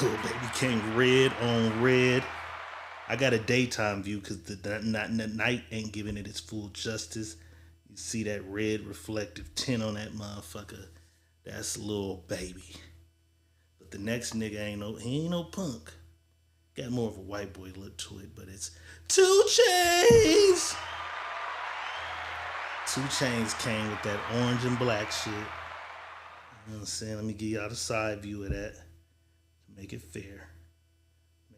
Lil Baby came red on red. I got a daytime view because the night ain't giving it its full justice. You see that red reflective tint on that motherfucker. That's Lil Baby. But the next nigga ain't no punk. Got more of a white boy look to it, but it's 2 Chainz. 2 Chainz came with that orange and black shit. You know what I'm saying? Let me give y'all the side view of that. To make it fair.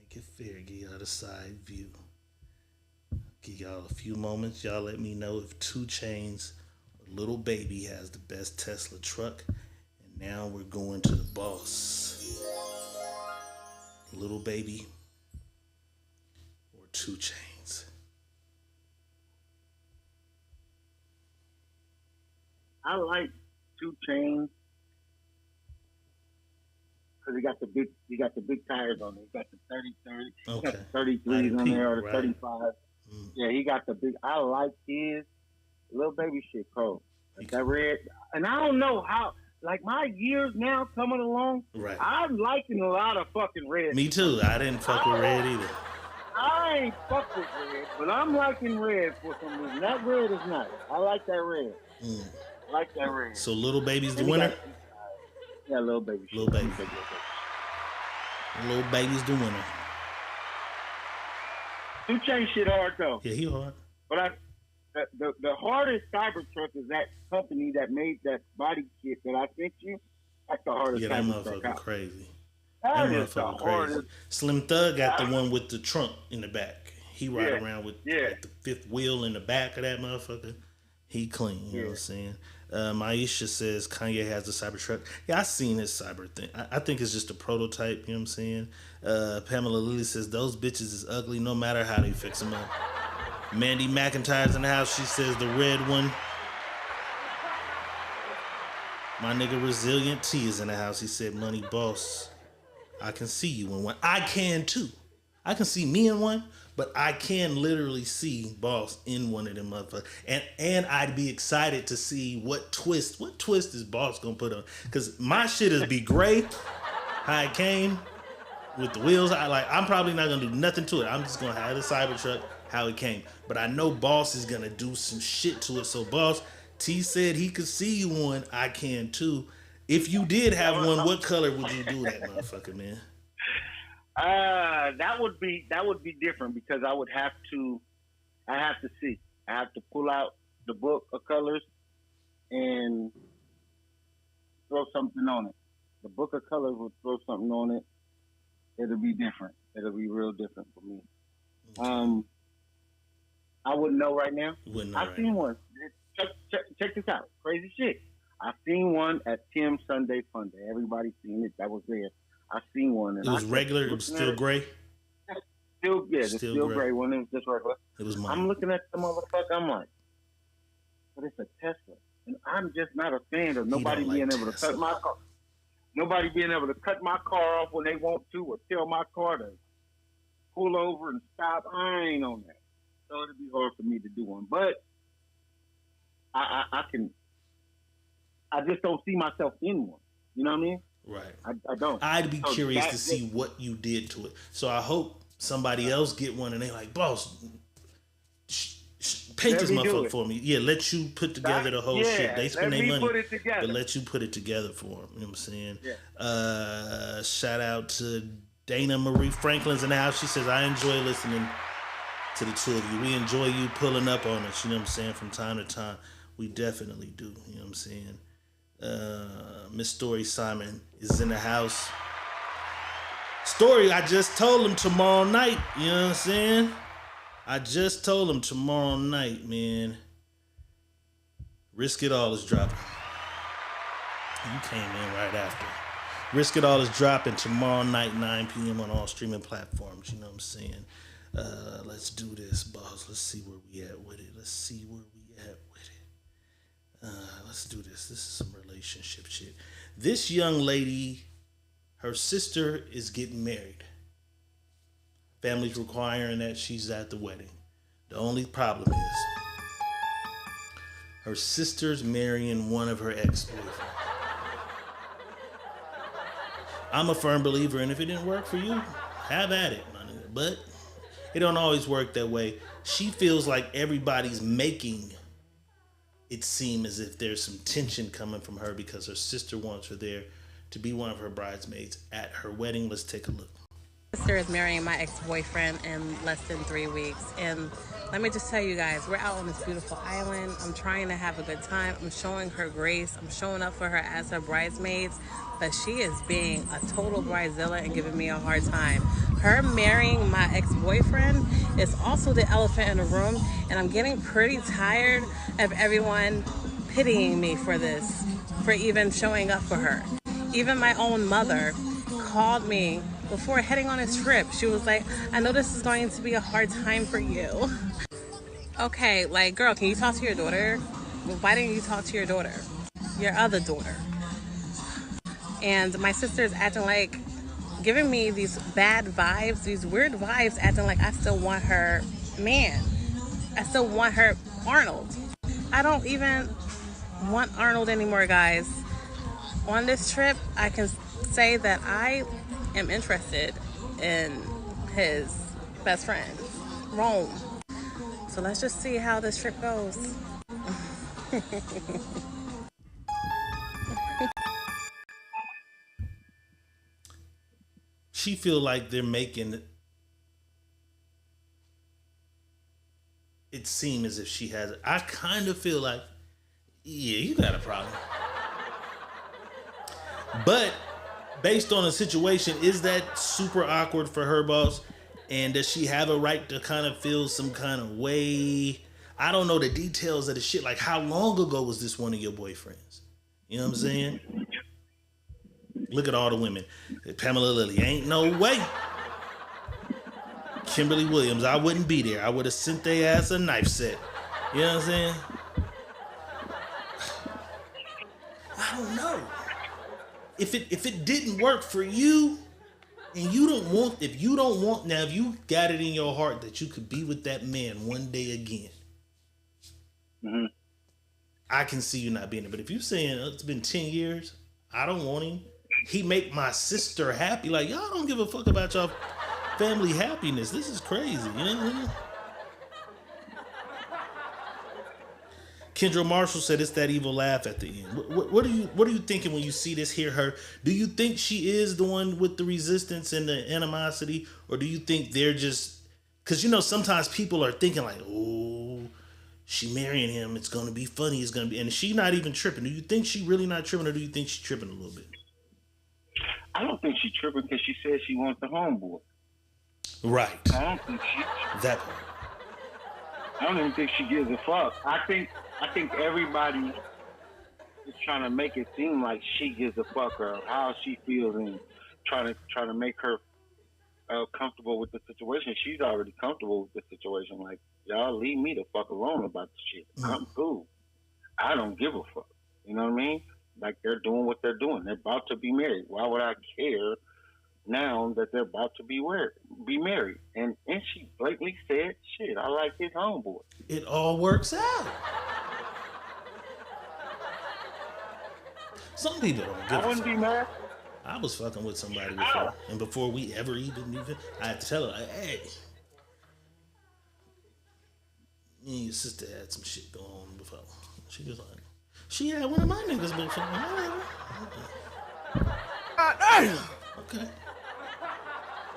Give y'all the side view. Give y'all a few moments. Y'all let me know if 2 Chainz or Lil Baby has the best Tesla truck. And now we're going to the boss. Lil Baby or 2 Chainz. I like 2 Chainz because he got the big tires on it. He got the 30, he got the 33s on there or the 35. Yeah, he got the big. I like his Lil Baby shit cold. Like that red, and I don't know how. Like my years now coming along, right? I'm liking a lot of fucking red. Me too. I didn't fuck with red either. I ain't fuck with red, but I'm liking red for some reason. That red is nice. I like that red. I like that red. So Lil Baby's the winner? Yeah, Lil Baby. Lil Baby. Lil Baby's the winner. 2 Chainz shit hard though. Yeah, he hard. But the hardest Cybertruck is that company that made that body kit that I sent you. That's the hardest. Yeah, that motherfucker crazy. That motherfucker crazy. Slim Thug got the one with the trunk in the back. He ride around with like, the 5th wheel in the back of that motherfucker. He clean, you know what I'm saying? Maisha says Kanye has the Cybertruck. Yeah, I seen his Cyber thing. I think it's just a prototype, you know what I'm saying? Pamela Lilly says those bitches is ugly no matter how they fix them up. Mandy McIntyre's in the house. She says the red one. My nigga Resilient T is in the house. He said, Money Boss, I can see you in one. I can too. I can see me in one, but I can literally see Boss in one of them motherfuckers, and I'd be excited to see what twist is Boss gonna put on, because my shit is be gray, how it came with the wheels. I'm probably not gonna do nothing to it. I'm just gonna have the Cybertruck how it came, but I know Boss is gonna do some shit to it. So Boss, T said he could see you one. I can too. If you did have one, what color would you do that motherfucker, man? That would be different, because I have to see. I have to pull out the book of colors and throw something on it. The book of colors would throw something on it. It'll be different. It'll be real different for me. I wouldn't know right now. I've seen one. Check this out. Crazy shit. I've seen one at Tim Sunday Fun Day. Everybody's seen it. That was there. I seen one. And it was regular. It was still gray. Still gray one. It was just regular. It was mine. I'm looking at the motherfucker. I'm like, but it's a Tesla, and I'm just not a fan of nobody being able to cut my car. Nobody being able to cut my car off when they want to, or tell my car to pull over and stop. I ain't on that. So it'd be hard for me to do one, but I can. I just don't see myself in one. You know what I mean? Right. I don't. I'd be curious to see what you did to it. So I hope somebody else get one and they like, Boss, paint this motherfucker for me. Yeah, let you put together the whole shit. They spend their money, but let you put it together for them. You know what I'm saying? Yeah. Shout out to Dana Marie Franklin's in the house. She says, I enjoy listening to the two of you. We enjoy you pulling up on us. You know what I'm saying? From time to time. We definitely do. You know what I'm saying? Miss Story Simon is in the house. Story, I just told him tomorrow night. You know what I'm saying? I just told him tomorrow night, man. Risk It All is dropping. You came in right after. Risk It All is dropping tomorrow night, 9 p.m. on all streaming platforms. You know what I'm saying? Let's do this, boss. Let's see where we at with it. Let's do this. This is some relationship shit. This young lady, her sister is getting married. Family's requiring that she's at the wedding. The only problem is her sister's marrying one of her ex-boyfriends. I'm a firm believer, and if it didn't work for you, have at it, my nigga. But it don't always work that way. She feels like everybody's making it seem as if there's some tension coming from her because her sister wants her there to be one of her bridesmaids at her wedding. Let's take a look. My sister is marrying my ex-boyfriend in less than 3 weeks, and let me just tell you guys, we're out on this beautiful island. I'm trying to have a good time. I'm showing her grace. I'm showing up for her as her bridesmaids, but she is being a total bridezilla and giving me a hard time. Her marrying my ex-boyfriend is also the elephant in the room, and I'm getting pretty tired of everyone pitying me for this, for even showing up for her. Even my own mother called me before heading on his trip. She was like, I know this is going to be a hard time for you. Okay, like, girl, can you talk to your daughter? Why didn't you talk to your daughter? Your other daughter. And my sister's acting like, giving me these bad vibes, these weird vibes, acting like I still want her man. I still want her Arnold. I don't even want Arnold anymore, guys. On this trip, I can say that I am interested in his best friend, Rome. So let's just see how this trip goes. She feel like they're making it seem as if she has it. I kind of feel like, yeah, you got a problem. But based on the situation, is that super awkward for her, boss? And does she have a right to kind of feel some kind of way? I don't know the details of the shit. Like, how long ago was this one of your boyfriends? You know what I'm saying? Look at all the women. Pamela Lilly, ain't no way. Kimberly Williams, I wouldn't be there. I would have sent their ass a knife set. You know what I'm saying? I don't know. If it didn't work for you, And you don't want, if you don't want, now if you got it in your heart that you could be with that man one day again, I can see you not being there. But if you're saying it's been 10 years, I don't want him. He make my sister happy. Like, y'all don't give a fuck about y'all family happiness. This is crazy. You know what I mean? Kendra Marshall said it's that evil laugh at the end. What are you thinking when you see this? Hear her? Do you think she is the one with the resistance and the animosity, or do you think they're just? Because sometimes people are thinking like, oh, she marrying him. It's gonna be funny. It's gonna be, and she not even tripping. Do you think she really not tripping, or do you think she's tripping a little bit? I don't think she's tripping because she said she wants the homeboy. Right. I don't think that. I don't even think she gives a fuck. I think everybody is trying to make it seem like she gives a fuck or how she feels and trying to make her comfortable with the situation. She's already comfortable with the situation. Like, y'all leave me the fuck alone about the shit. I'm cool. I don't give a fuck. You know what I mean? Like, they're doing what they're doing. They're about to be married. Why would I care now that they're about to be married? And she blatantly said, shit, I like his homeboy. It all works out. Some people don't give I wouldn't be mad. I was fucking with somebody before, and before we ever even, I had to tell her, like, hey, me and your sister had some shit going on before. She was like, she had one of my niggas before. Okay.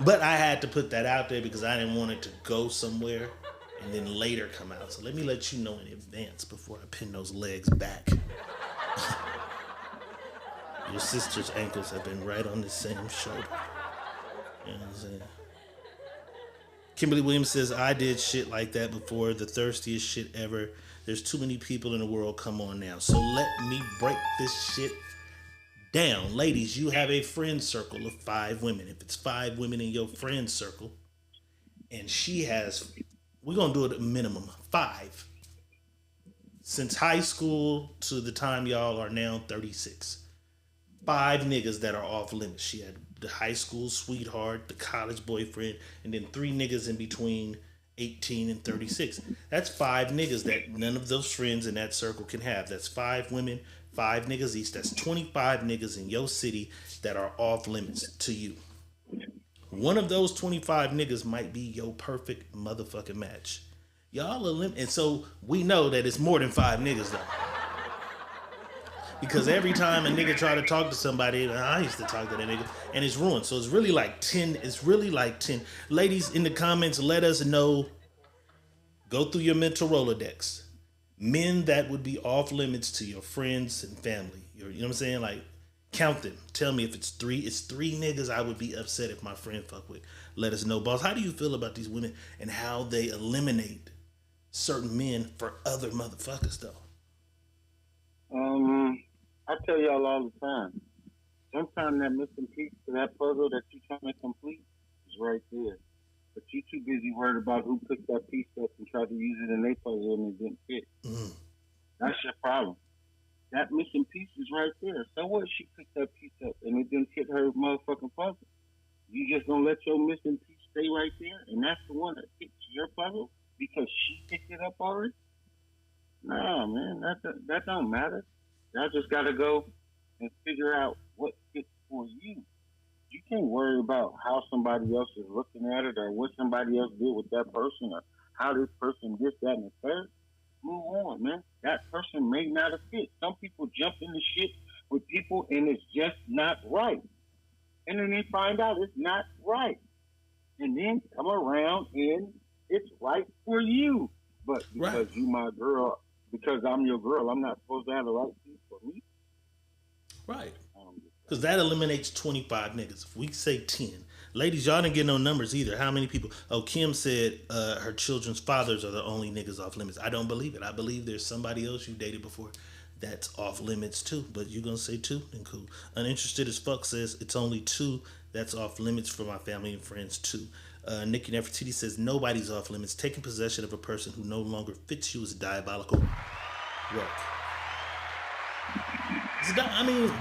But I had to put that out there because I didn't want it to go somewhere and then later come out. So let me let you know in advance before I pin those legs back. Your sister's ankles have been right on the same shoulder. You know what I'm saying? Kimberly Williams says, I did shit like that before. The thirstiest shit ever. There's too many people in the world. Come on now. So let me break this shit down. Ladies, you have a friend circle of 5 women. If it's 5 women in your friend circle, and she has, we're going to do it a minimum 5. Since high school to the time y'all are now 36. 5 niggas that are off limits. She had the high school sweetheart, the college boyfriend, and then 3 niggas in between 18 and 36. That's 5 niggas that none of those friends in that circle can have. That's 5 women, 5 niggas each. That's 25 niggas in your city that are off limits to you. One of those 25 niggas might be your perfect motherfucking match. Y'all are limited. And so we know that it's more than 5 niggas though. Because every time a nigga try to talk to somebody, I used to talk to that nigga, and it's ruined. So it's really like 10. It's really like 10. Ladies, in the comments, let us know. Go through your mental Rolodex. Men that would be off limits to your friends and family. You know what I'm saying? Like, count them. Tell me if it's 3. It's 3 niggas I would be upset if my friend fuck with. Let us know, boss. How do you feel about these women and how they eliminate certain men for other motherfuckers, though? I tell y'all all the time. Sometimes that missing piece to that puzzle that you're trying to complete is right there. But you too busy worried about who picked that piece up and tried to use it in their puzzle and it didn't fit. That's your problem. That missing piece is right there. So what? She picked that piece up and it didn't fit her motherfucking puzzle. You just gonna let your missing piece stay right there, and that's the one that fits your puzzle because she picked it up already? Nah, man, that don't matter. Y'all just gotta go and figure out what fits for you. You can't worry about how somebody else is looking at it or what somebody else did with that person or how this person did that and the third. Move on, man. That person may not have fit. Some people jump into shit with people and it's just not right. And then they find out it's not right. And then come around and it's right for you. But because you my girl, because I'm your girl, I'm not supposed to have the right piece for me. Right. Because that eliminates 25 niggas. If we say 10. Ladies, y'all didn't get no numbers either. How many people? Oh, Kim said her children's fathers are the only niggas off limits. I don't believe it. I believe there's somebody else you dated before that's off limits too. But you're going to say 2? Then cool. Uninterested as fuck says it's only 2 that's off limits for my family and friends too. Nikki Nefertiti says nobody's off limits. Taking possession of a person who no longer fits you is diabolical work. I mean,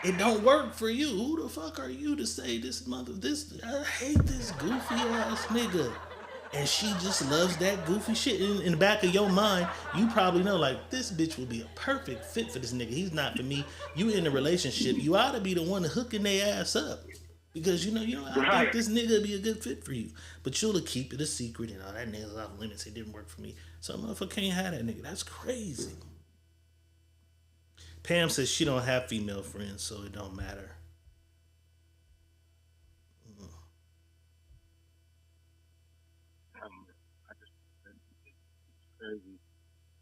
it don't work for you. Who the fuck are you to say this I hate this goofy ass nigga. And she just loves that goofy shit. In the back of your mind, you probably know, like, this bitch would be a perfect fit for this nigga. He's not for me. You in a relationship, you ought to be the one hooking their ass up. Because, I think this nigga would be a good fit for you. But you'll keep it a secret and all that nigga's off limits. It didn't work for me. So, motherfucker can't have that nigga. That's crazy. Pam says she don't have female friends, so it don't matter. Crazy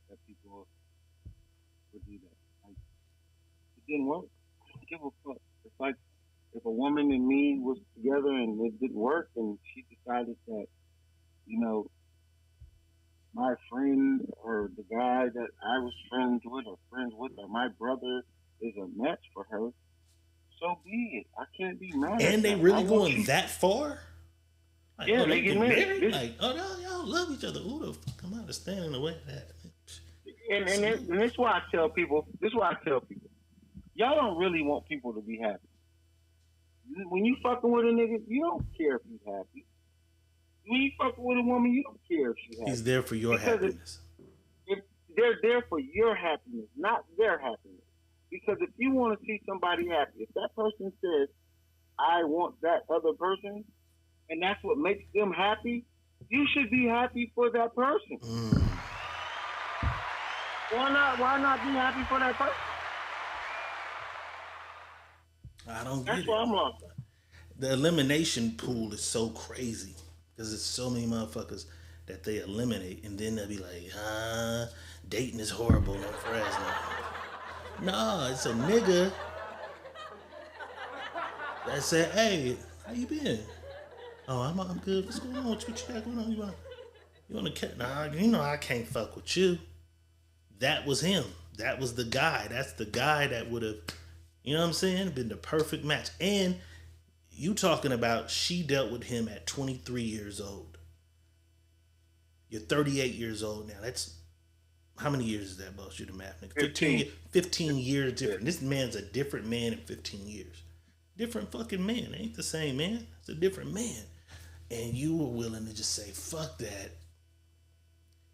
that people would do that. Like, it didn't work. Give a fuck. It's like if a woman and me was together and it didn't work, and she decided that, my friend or the guy that I was friends with or my brother is a match for her, so be it. I can't be mad. And they really going that far? Like, yeah, they get married. Like, y'all love each other. Who the fuck am I to stand in the way of that? And this is why I tell people. Y'all don't really want people to be happy. When you fucking with a nigga, you don't care if he's happy. When you fucking with a woman, you don't care if she's happy. He's there for your happiness. If they're there for your happiness, not their happiness. Because if you want to see somebody happy, if that person says, I want that other person, and that's what makes them happy, you should be happy for that person. Why not be happy for that person? I don't get it. That's why I'm lost. The elimination pool is so crazy because there's so many motherfuckers that they eliminate, and then they'll be like, dating is horrible, no Fresno. No, it's a nigga that said, hey, how you been? Oh, I'm good. What's going on? What you got going on? You want to cat? Nah, I can't fuck with you. That was him. That was the guy. That's the guy that would have, you know what I'm saying, been the perfect match. And you talking about she dealt with him at 23 years old. You're 38 years old now. That's, how many years is that, boss? You the math nigga. 15 years different. This man's a different man in 15 years. Different fucking man. Ain't the same man. It's a different man. And you were willing to just say, fuck that.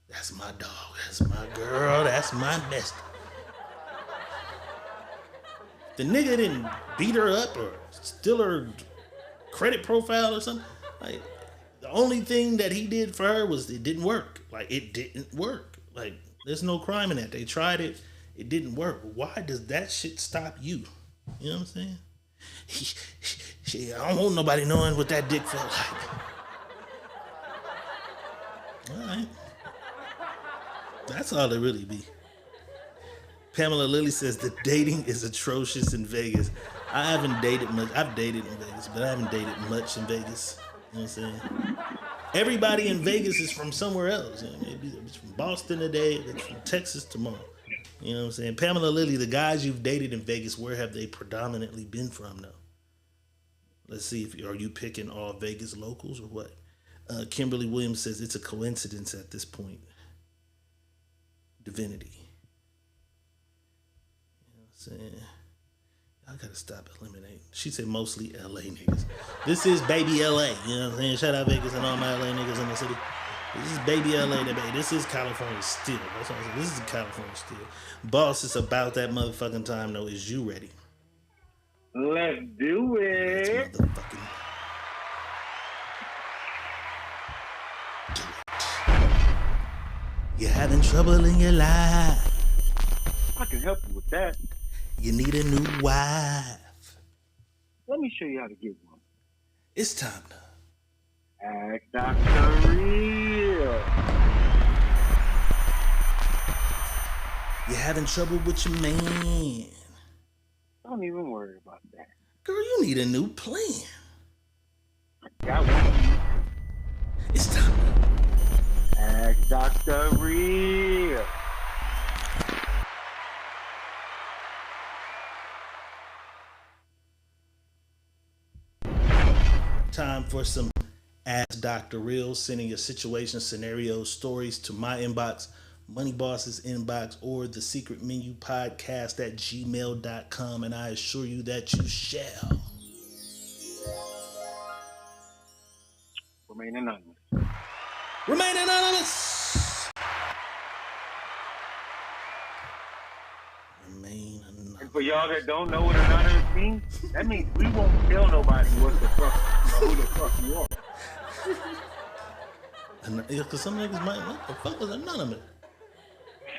That's my dog. That's my girl. That's my bestie. The nigga didn't beat her up or steal her credit profile or something. Like, the only thing that he did for her was it didn't work. Like, it didn't work. Like, there's no crime in that. They tried it. It didn't work. Why does that shit stop you? You know what I'm saying? I don't want nobody knowing what that dick felt like. All right. That's all it really be. Pamela Lilly says the dating is atrocious in Vegas. I haven't dated much. I've dated in Vegas, but I haven't dated much in Vegas. You know what I'm saying? Everybody in Vegas is from somewhere else. You know, maybe it's from Boston today, it's from Texas tomorrow. You know what I'm saying? Pamela Lilly, the guys you've dated in Vegas, where have they predominantly been from though? Let's see, are you picking all Vegas locals or what? Kimberly Williams says it's a coincidence at this point. Divinity. You know what I'm saying? I gotta stop eliminating. She said mostly LA niggas. This is baby LA. You know what I'm saying? Shout out Vegas and all my LA niggas in the city. This is baby LA. This is California still. That's what I'm saying. This is California still. Boss, it's about that motherfucking time though. Is you ready? Let's do it. Let's motherfucking do it. You're having trouble in your life. I can help you with that. You need a new wife. Let me show you how to get one. It's time to ask Dr. Real. You're having trouble with your man. Don't even worry about that. Girl, you need a new plan. I got one. It's time to ask Dr. Real. Time for some Ask Dr. Real, sending your situation, scenarios, stories to my inbox, Money Boss's inbox or the Secret Menu Podcast at gmail.com, and I assure you that you shall remain anonymous. Remain anonymous. Remain anonymous. And for y'all that don't know what anonymous means, that means we won't tell nobody what the fuck or who the fuck you are. Because some niggas might know what the fuck is anonymous.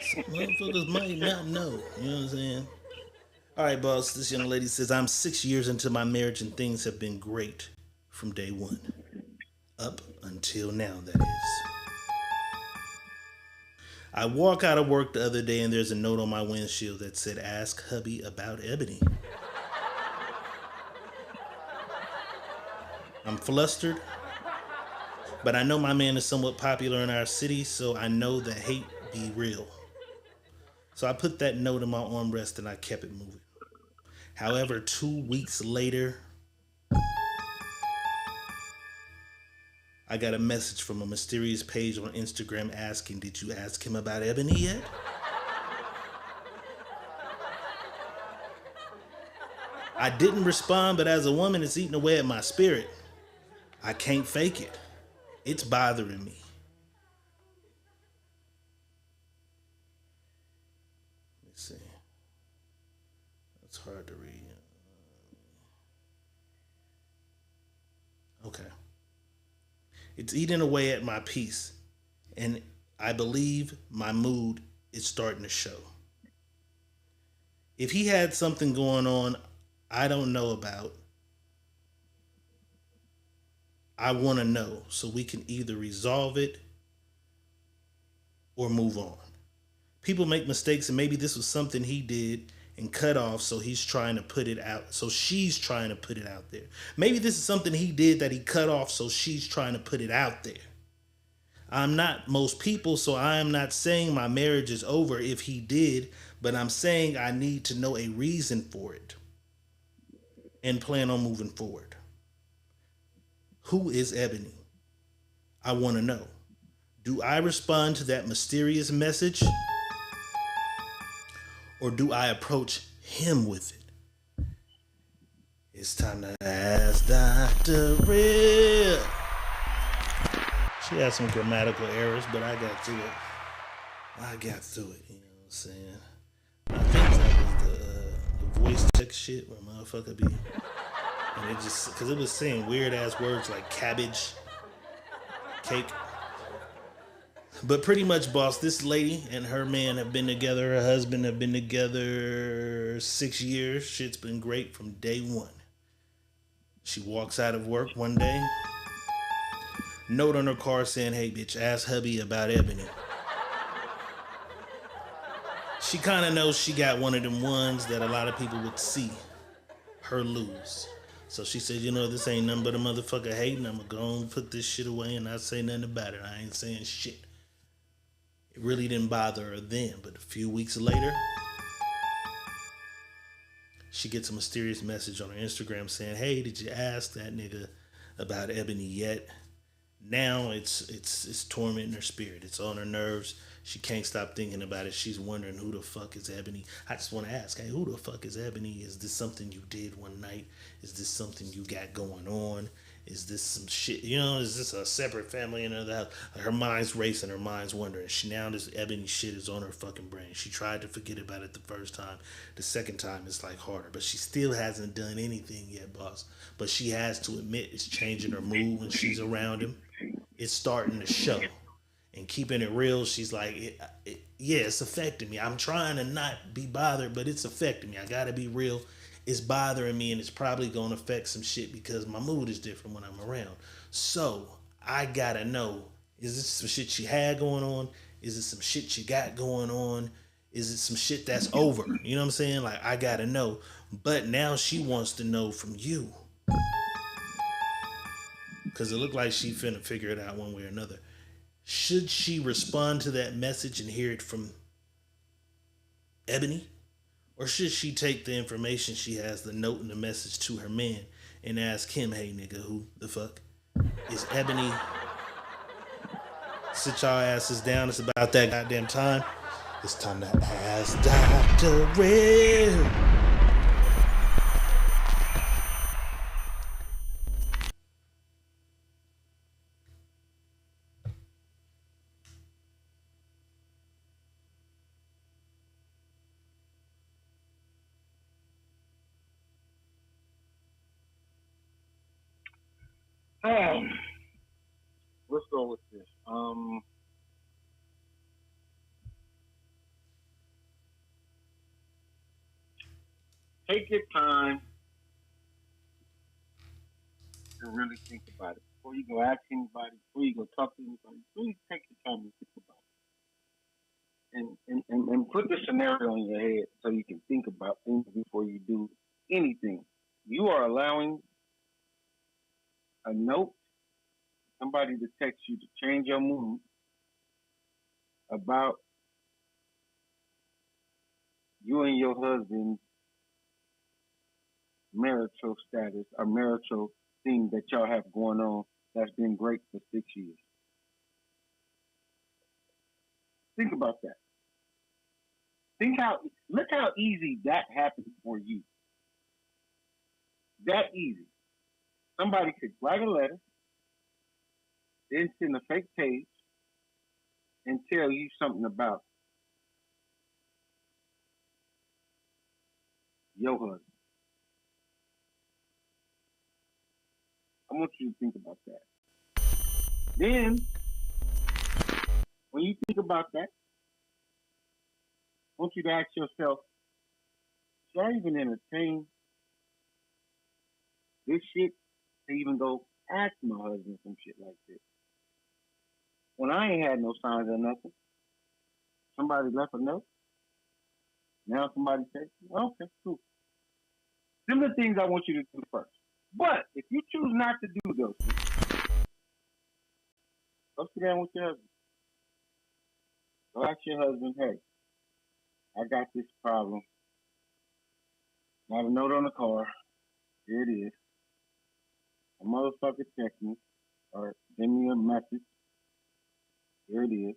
Some motherfuckers might not know. You know what I'm saying? All right, boss. This young lady says, I'm 6 years into my marriage and things have been great from day one. Up until now, that is. I walk out of work the other day and there's a note on my windshield that said, ask hubby about Ebony. I'm flustered, but I know my man is somewhat popular in our city, so I know that hate be real. So I put that note in my armrest and I kept it moving. However, 2 weeks later, I got a message from a mysterious page on Instagram asking, did you ask him about Ebony yet? I didn't respond, but as a woman, it's eating away at my spirit. I can't fake it. It's bothering me. Let's see. That's hard to read. Okay. It's eating away at my peace, and I believe my mood is starting to show. If he had something going on I don't know about, I want to know so we can either resolve it or move on. People make mistakes, and maybe this was something he did and cut off, so he's trying to put it out. So she's trying to put it out there. Maybe this is something he did that he cut off, so she's trying to put it out there. I'm not most people, so I am not saying my marriage is over if he did, but I'm saying I need to know a reason for it and plan on moving forward. Who is Ebony? I want to know. Do I respond to that mysterious message? Or do I approach him with it? It's time to ask Dr. Red. She had some grammatical errors, but I got through it. You know what I'm saying? I think that was the voice text shit where motherfucker be. And it just, because it was saying weird ass words like cabbage, cake. But pretty much, boss, this lady and her man have been together. Her husband have been together 6 years. Shit's been great from day one. She walks out of work one day. Note on her car saying, hey, bitch, ask hubby about Ebony. She kind of knows she got one of them ones that a lot of people would see her lose. So she said, you know, this ain't nothing but a motherfucker hating. I'm going to go and put this shit away and not say nothing about it. I ain't saying shit. It really didn't bother her then, but a few weeks later, she gets a mysterious message on her Instagram saying, hey, did you ask that nigga about Ebony yet? Now it's tormenting her spirit. It's on her nerves. She can't stop thinking about it. She's wondering who the fuck is Ebony. I just want to ask, hey, who the fuck is Ebony? Is this something you did one night? Is this something you got going on? Is this some shit? You know, is this a separate family in her house? Her mind's racing, her mind's wondering. Now this Ebony shit is on her fucking brain. She tried to forget about it the first time. The second time it's like harder. But she still hasn't done anything yet, boss. But she has to admit it's changing her mood when she's around him. It's starting to show. And keeping it real, she's like, yeah, it's affecting me. I'm trying to not be bothered, but it's affecting me. I gotta be real. It's bothering me, and it's probably gonna affect some shit because my mood is different when I'm around. So I gotta know, is this some shit she had going on? Is it some shit she got going on? Is it some shit that's over? You know what I'm saying? Like, I gotta know. But now she wants to know from you. Because it looked like she finna figure it out one way or another. Should she respond to that message and hear it from Ebony? Or should she take the information she has, the note and the message, to her man and ask him, hey nigga, who the fuck is Ebony Sit y'all asses down. It's about that goddamn time. It's time to ask Dr. Red. Let's go with this. Take your time to really think about it before you go ask anybody, before you go talk to anybody. Please take your time to think about it, and put the scenario in your head so you can think about things before you do anything. You are allowing a note, somebody to text you to change your mood about you and your husband's marital status or marital thing that y'all have going on that's been great for 6 years. Think about that. Look how easy that happened for you. That easy. Somebody could write a letter, then send a fake page, and tell you something about your husband. I want you to think about that. Then, when you think about that, I want you to ask yourself, should I even entertain this shit to even go ask my husband some shit like this? When I ain't had no signs of nothing, somebody left a note. Now somebody says, okay, cool. Them are the things I want you to do first. But if you choose not to do those things, go sit down with your husband. Go ask your husband, hey, I got this problem. Got a note on the car. Here it is. A motherfucker text me or send me a message. Here it is.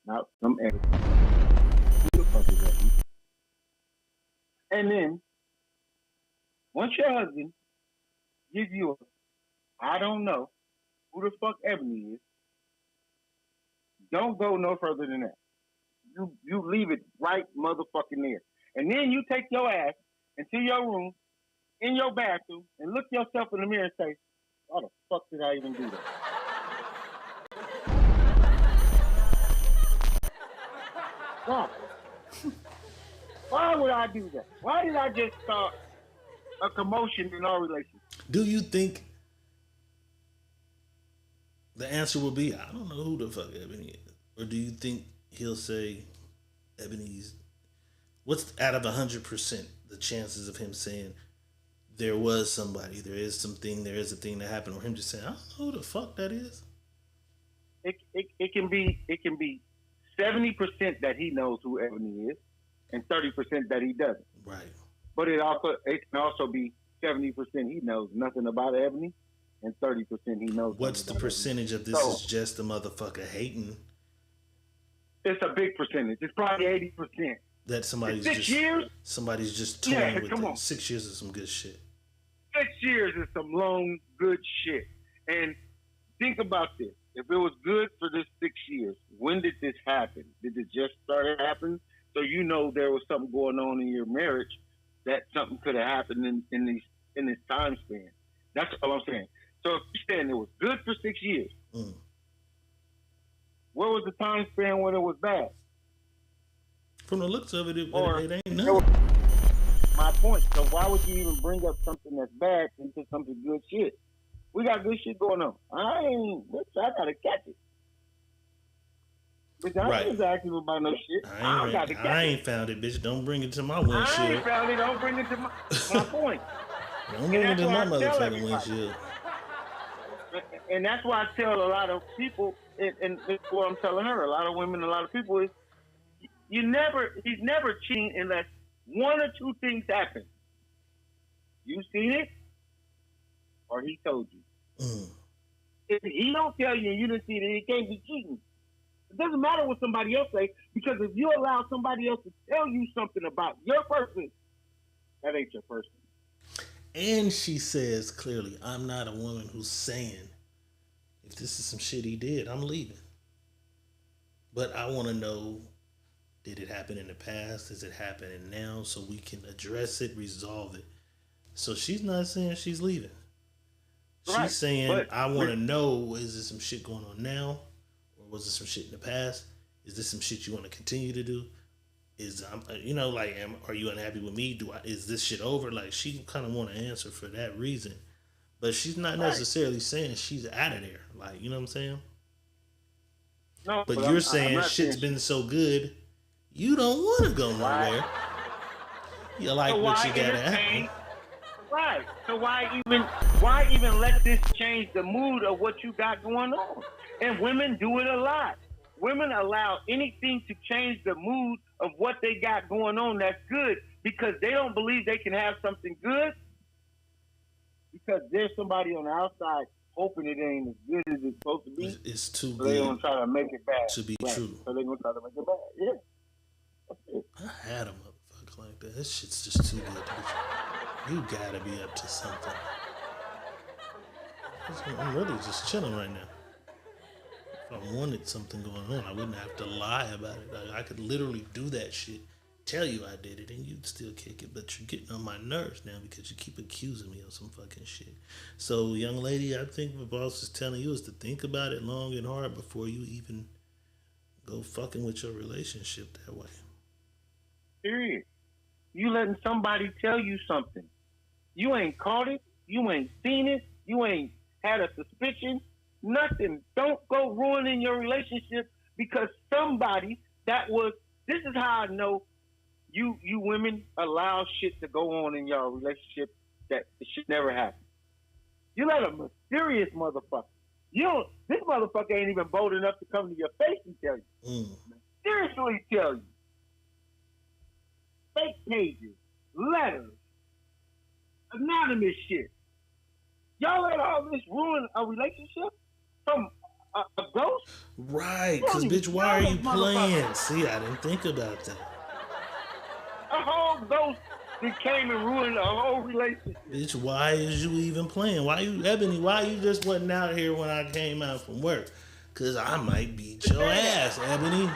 Now, some edit. Who the fuck is that? And then, once your husband gives you I don't know who the fuck Ebony is, don't go no further than that. You leave it right motherfucking there. And then you take your ass into your room, in your bathroom, and look yourself in the mirror and say, why the fuck did I even do that? Why? Why would I do that? Why did I just start a commotion in our relationship? Do you think the answer will be, I don't know who the fuck Ebony is? Or do you think he'll say, Ebony's, what's out of 100% the chances of him saying there was somebody, there is something, there is a thing that happened, or him just saying, I don't know who the fuck that is? It can be 70% that he knows who Ebony is and 30% that he doesn't. Right. But it can also be 70% he knows nothing about Ebony and 30% he knows. What's the percentage of this is just a motherfucker hating? It's a big percentage. It's probably 80%. That somebody's just toying with it. 6 years is some good shit. 6 years is some long, good shit. And think about this. If it was good for this 6 years, when did this happen? Did it just start happening? So you know there was something going on in your marriage that something could have happened in this time span. That's all I'm saying. So if you're saying it was good for 6 years, what was the time span when it was bad? From the looks of it, it ain't nothing. My point. So why would you even bring up something that's bad into something good shit? We got good shit going on. I gotta catch it. Bitch, I ain't active about no shit. I ain't found it, bitch. Don't bring it to my windshield. I ain't found it. Don't bring it to my point. Don't bring it to my motherfucking windshield. And that's why I tell a lot of people, and that's what I'm telling her, a lot of women, a lot of people is, he's never cheating unless one or two things happen. You seen it, or he told you. If he don't tell you and you didn't see it, it can't be cheating. It doesn't matter what somebody else say, because if you allow somebody else to tell you something about your person, that ain't your person. And she says clearly, I'm not a woman who's saying, if this is some shit he did, I'm leaving. But I want to know, did it happen in the past? Is it happening now? So we can address it, resolve it. So she's not saying she's leaving. She's saying, I want to know, is there some shit going on now? Or was there some shit in the past? Is this some shit you want to continue to do? Is, are you unhappy with me? Is this shit over? Like, she kind of want to answer for that reason. But she's not necessarily saying she's out of there. Like, you know what I'm saying? No, but you're saying shit's been so good, you don't want to go nowhere. You like so what you got to happen. Right. So why even let this change the mood of what you got going on? And women do it a lot. Women allow anything to change the mood of what they got going on that's good, because they don't believe they can have something good, because there's somebody on the outside hoping it ain't as good as it's supposed to be. It's too so good. They're going to try to make it bad. To be true. So they're going to try to make it bad. Yeah. I had a motherfucker like that. This shit's just too good to be true. You gotta be up to something. I'm really just chilling right now. If I wanted something going on, I wouldn't have to lie about it. I could literally do that shit, tell you I did it, and you'd still kick it. But you're getting on my nerves now because you keep accusing me of some fucking shit. So, young lady, I think what boss is telling you is to think about it long and hard before you even go fucking with your relationship that way. Period. You letting somebody tell you something. You ain't caught it. You ain't seen it. You ain't had a suspicion. Nothing. Don't go ruining your relationship because somebody this is how I know you women allow shit to go on in your relationship that it should never happen. You let a mysterious motherfucker. This motherfucker ain't even bold enough to come to your face and tell you. Seriously tell you. Fake pages, letters, anonymous shit. Y'all let all this ruin a relationship from a ghost? Right, because bitch, why are you playing? See, I didn't think about that. A whole ghost that came and ruined a whole relationship. Bitch, why is you even playing? Why you just wasn't out here when I came out from work? Because I might beat your ass, Ebony.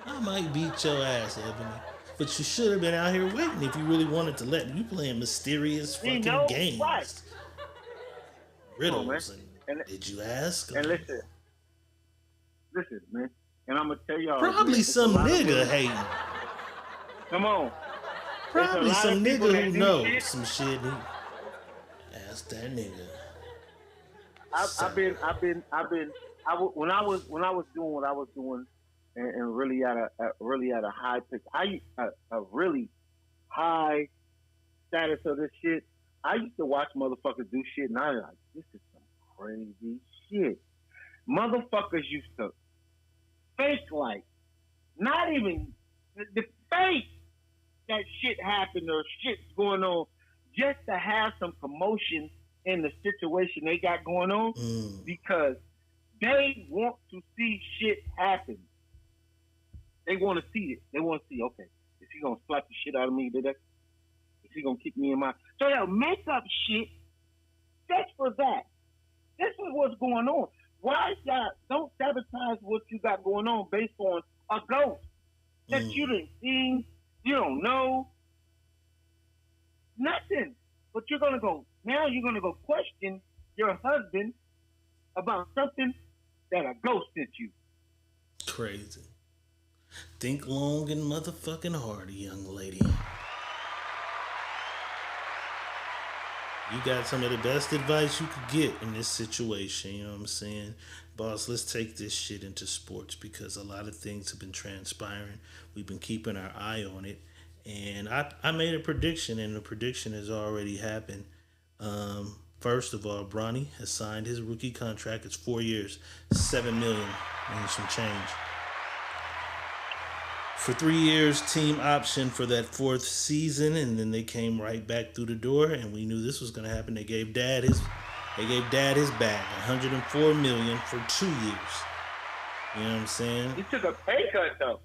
I might beat your ass, Ebony. But you should have been out here waiting if you really wanted to let me. You playing mysterious fucking games. Right. Riddles. And did you ask? And listen, man. And I'm going to tell y'all. Probably some nigga hating. Come on. Probably some nigga who knows some shit. Ask that nigga. When I was doing what I was doing, and really at a high pitch, a really high status of this shit. I used to watch motherfuckers do shit, and I was like, this is some crazy shit. Motherfuckers used to fake like, not even the fake that shit happened or shit's going on, just to have some commotion in the situation they got going on, because they want to see shit happen. They want to see it. They want to see, okay, is he going to slap the shit out of me today? Is he going to kick me in my... So they'll make up shit just for that. This is what's going on. Why y'all don't sabotage what you got going on based on a ghost that you didn't see, you don't know, nothing. But you're going to go question your husband about something that a ghost sent you. Crazy. Think long and motherfucking hard, young lady. You got some of the best advice you could get in this situation, you know what I'm saying? Boss, let's take this shit into sports because a lot of things have been transpiring. We've been keeping our eye on it. And I made a prediction, and the prediction has already happened. First of all, Bronny has signed his rookie contract. It's 4 years, $7 million and some change. For 3 years, team option for that fourth season, and then they came right back through the door, and we knew this was going to happen. They gave Dad They gave Dad his bag, $104 million for 2 years. You know what I'm saying? He took a pay cut though.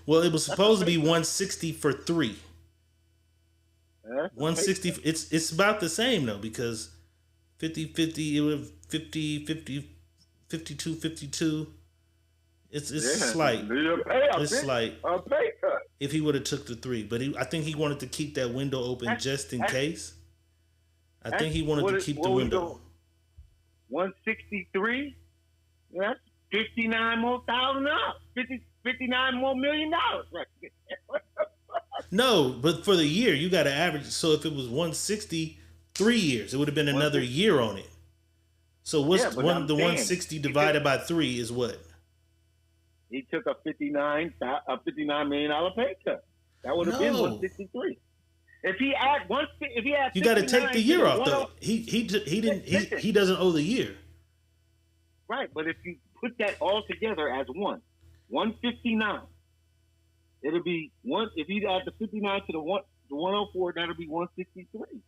Well, it was supposed to be 160 for 3. 160. It's about the same though, because 50-50, it would have 50-50, 52-52. It's slight. It's slight. A pay cut. If he would have took the 3, but I think he wanted to keep that window open just in case. I think he wanted to keep the window. 163. That's $59 more thousand. 59 more $1 million. No, but for the year you got to average. So if it was 160, 3 years, it would have been another year on it. So what's the 160 divided by 3 is what? He took a $59 million pay cut. That would have been 163. If he had you got to take the year off though. He doesn't owe the year. Right, but if you put that all together as 159, it'll be one. If you add the 59 to the 104, that'll be 163.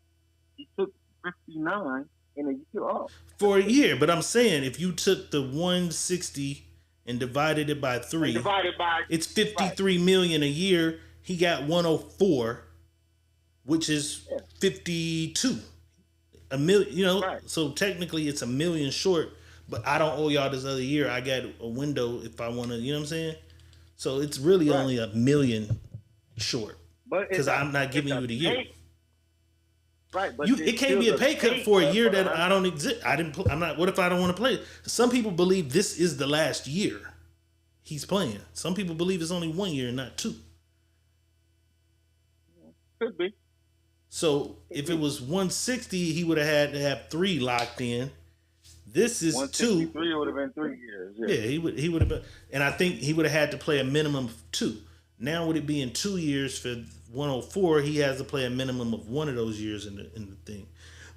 He took 59 in a year off for a year. But I'm saying if you took the 160 and divided it by 3, it's 53 million a year. He got 104, which is 52. A million, you know. Right. So technically, it's $1 million short. But I don't owe y'all this other year. I got a window if I want to. You know what I'm saying? So it's really only $1 million short. Because I'm not giving you the year. Right, but it can't be a pay cut for a year that I don't exist. I'm not. What if I don't want to play? Some people believe this is the last year he's playing. Some people believe it's only 1 year and not 2. Could be. So if it was 160, he would have had to have 3 locked in. This is 2. 3 would have been 3 years. Yeah, he would have been, and I think he would have had to play a minimum of 2. Now, would it be in 2 years for 104? He has to play a minimum of 1 of those years in the thing.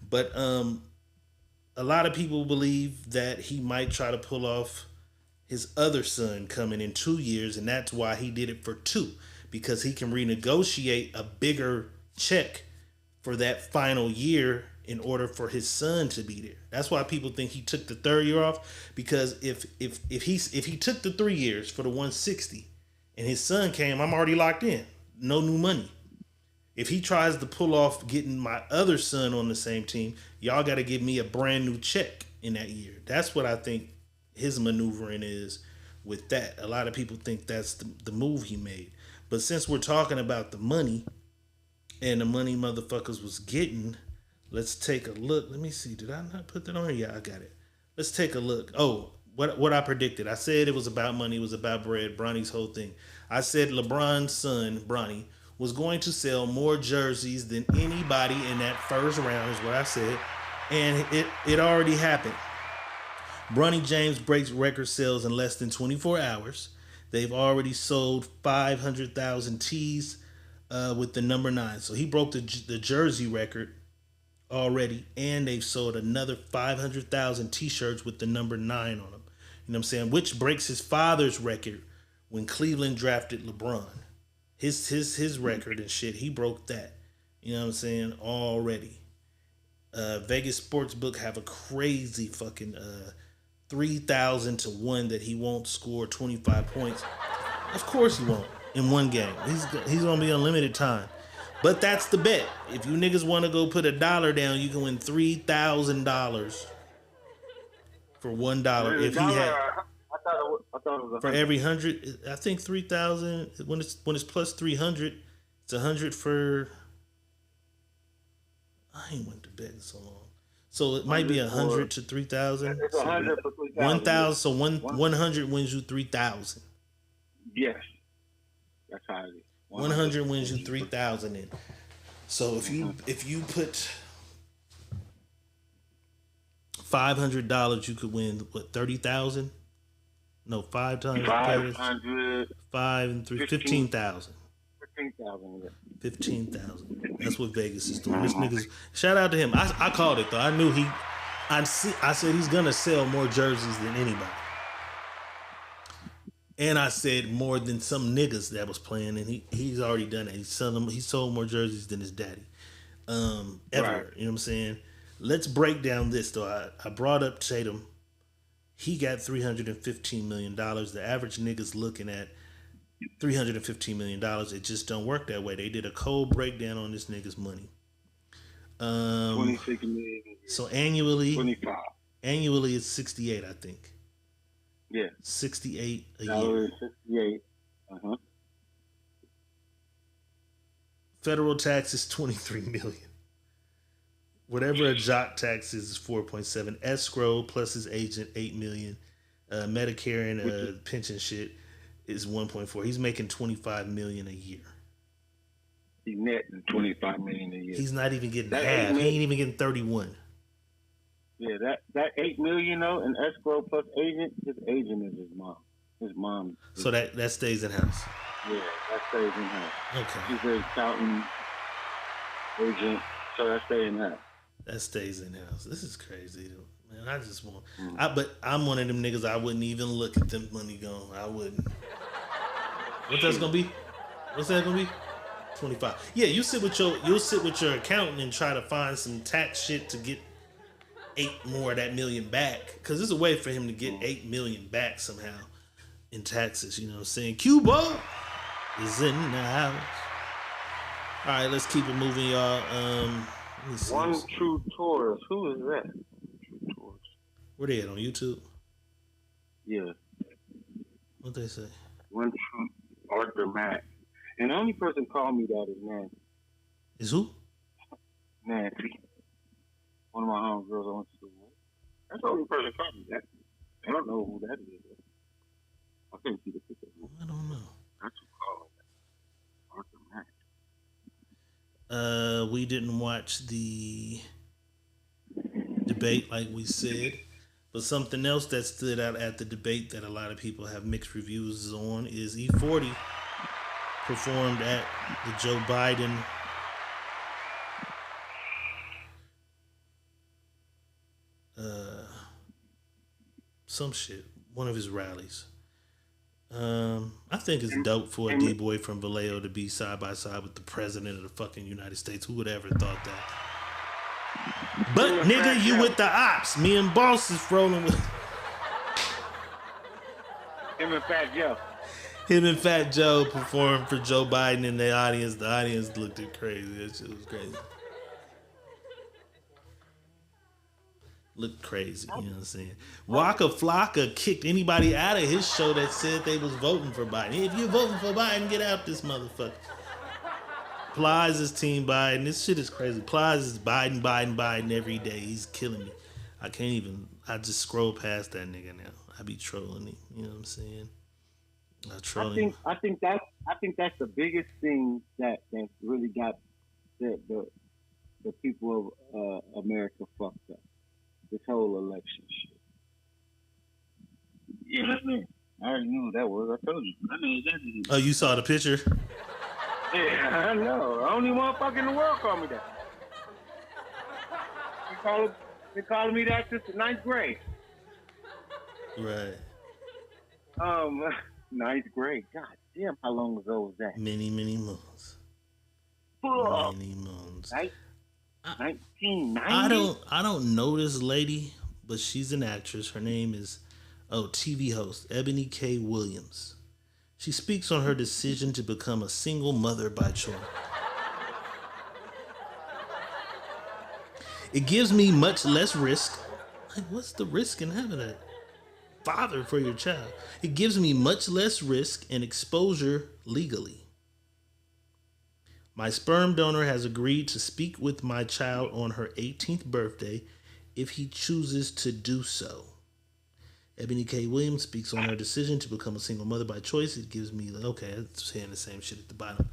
But a lot of people believe that he might try to pull off his other son coming in 2 years, and that's why he did it for 2, because he can renegotiate a bigger check for that final year in order for his son to be there. That's why people think he took the 3rd year off, because if he took the 3 years for the 160 and his son came, I'm already locked in. No new money. If he tries to pull off getting my other son on the same team, y'all got to give me a brand new check in that year. That's what I think his maneuvering is with that. A lot of people think that's the move he made. But since we're talking about the money and the money motherfuckers was getting, let's take a look. Let me see. Did I not put that on here? Yeah, I got it. Let's take a look. Oh, what I predicted. I said it was about money. It was about bread. Bronny's whole thing. I said LeBron's son, Bronny, was going to sell more jerseys than anybody in that first round, is what I said. And it already happened. Bronny James breaks record sales in less than 24 hours. They've already sold 500,000 tees with the number 9. So he broke the jersey record already, and they've sold another 500,000 t-shirts with the number 9 on them. You know what I'm saying? Which breaks his father's record when Cleveland drafted LeBron. His record and shit, he broke that. You know what I'm saying? Already. Vegas Sportsbook have a crazy fucking 3,000 to 1 that he won't score 25 points. Of course he won't in one game. He's gonna be unlimited time. But that's the bet. If you niggas want to go put $1 down, you can win $3,000 for $1. If he had, I thought it was for every 100, I think 3,000. When it's plus 300, it's 100 for. I ain't went to bed in so long, so it might be 100 to 3,000. It's 100 for 3,000. 1,000. So 100 wins you 3,000. Yes, that's how it is. 100 wins you 3,000 in. So if you put $500, you could win what, 30,000? No, 5 times 500. 5 and 3, 15,000. 15,000. 15,000. That's what Vegas is doing. This nigga's, shout out to him. I called it though. I knew I said he's gonna sell more jerseys than anybody. And I said more than some niggas that was playing, and he's already done it. He sold more jerseys than his daddy. Ever. Right. You know what I'm saying? Let's break down this though. I brought up Tatum. He got $315 million. The average nigga's looking at $315 million. It just don't work that way. They did a cold breakdown on this nigga's money. 26 million. So annually, 25. Annually, it's 68, I think. Yeah. 68 a year. 68. Uh-huh. Federal tax is 23 million. Whatever a jock tax is 4.7. Escrow plus his agent 8 million. Medicare and pension shit is 1.4. He's making 25 million a year. He's netting 25 million a year. He's not even getting half. He ain't even getting 31. Yeah, that 8 million though in escrow plus agent, his agent is his mom. His mom. So that stays in house. Yeah, that stays in house. Okay. He's an accountant, agent, so that stays in house. That stays in house. This is crazy, though. Man, I just want. But I'm one of them niggas. I wouldn't even look at them money gone. I wouldn't. What that's gonna be? What's that gonna be? 25. Yeah, you'll sit with your accountant and try to find some tax shit to get 8 more of that million back. Cause there's a way for him to get 8 million back somehow in taxes. You know what I'm saying? Cuba is in the house. All right, let's keep it moving, y'all. Let me see. One True Tourist. Who is that? Where they at, on YouTube? Yeah. What they say? One True Arthur Mack. And the only person called me that is Nancy. Is who? Nancy. One of my homegirls I went to school with. That's the only person called me that. I don't know who that is. I can't see the picture. I don't know. That's who called me that. Arthur Mack. We didn't watch the debate like we said, but something else that stood out at the debate that a lot of people have mixed reviews on is E40 performed at the Joe Biden some shit, one of his rallies. I think it's dope for a D-boy from Vallejo to be side by side with the president of the fucking United States. Who would ever thought that? But nigga, you with the ops. Me and Boss is rolling with him and Fat Joe. Him and Fat Joe performed for Joe Biden in the audience. The audience looked at crazy. That shit was crazy. Looked crazy, you know what I'm saying? Waka Flocka kicked anybody out of his show that said they was voting for Biden. If you're voting for Biden, get out this motherfucker. Plies is Team Biden. This shit is crazy. Plies is Biden every day. He's killing me. I just scroll past that nigga now. I be trolling him. You know what I'm saying? I think that's the biggest thing that really got the people of America fucked up. This whole election shit. Yeah, that's me. I already knew who that was. I told you. I knew exactly. Oh, you saw the picture? Yeah, I know. The only motherfucker in the world called me that. They calling me that since the 9th grade. Right. Ninth grade. God damn, how long ago was that? Many months. Many months. 1990. I don't know this lady, but she's an actress. Her name is TV host Ebony K. Williams. She speaks on her decision to become a single mother by choice. It gives me much less risk. Like, what's the risk in having a father for your child? It gives me much less risk and exposure legally. My sperm donor has agreed to speak with my child on her 18th birthday if he chooses to do so. Ebony K. Williams speaks on her decision to become a single mother by choice. It gives me, okay, it's saying the same shit at the bottom.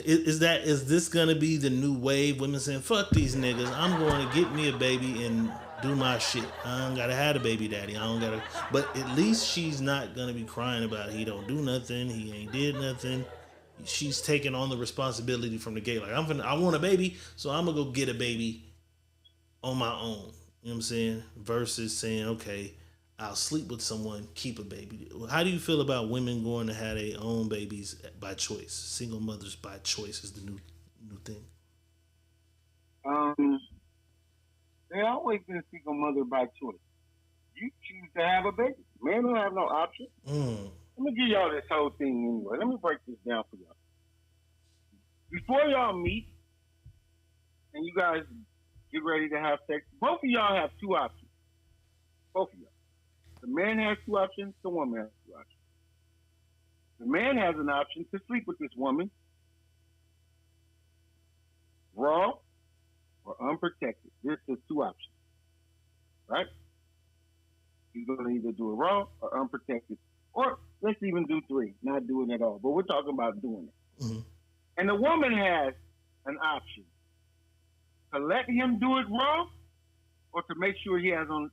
Is this gonna be the new wave? Women saying, fuck these niggas, I'm going to get me a baby and do my shit. I don't gotta have a baby daddy. But at least she's not gonna be crying about he don't do nothing, he ain't did nothing. She's taking on the responsibility from the gate. Like, I want a baby, so I'm gonna go get a baby on my own. You know what I'm saying? Versus saying, okay, I'll sleep with someone, keep a baby. How do you feel about women going to have their own babies by choice? Single mothers by choice is the new thing. They always been a single mother by choice. You choose to have a baby. Man don't have no option. Let me give y'all this whole thing anyway. Let me break this down for y'all. Before y'all meet and you guys get ready to have sex, both of y'all have two options. Both of y'all. The man has two options, the woman has two options. The man has an option to sleep with this woman raw or unprotected. This is two options. Right? He's going to either do it raw or unprotected. Or let's even do three, not doing it at all. But we're talking about doing it. Mm-hmm. And the woman has an option to let him do it raw or to make sure he has on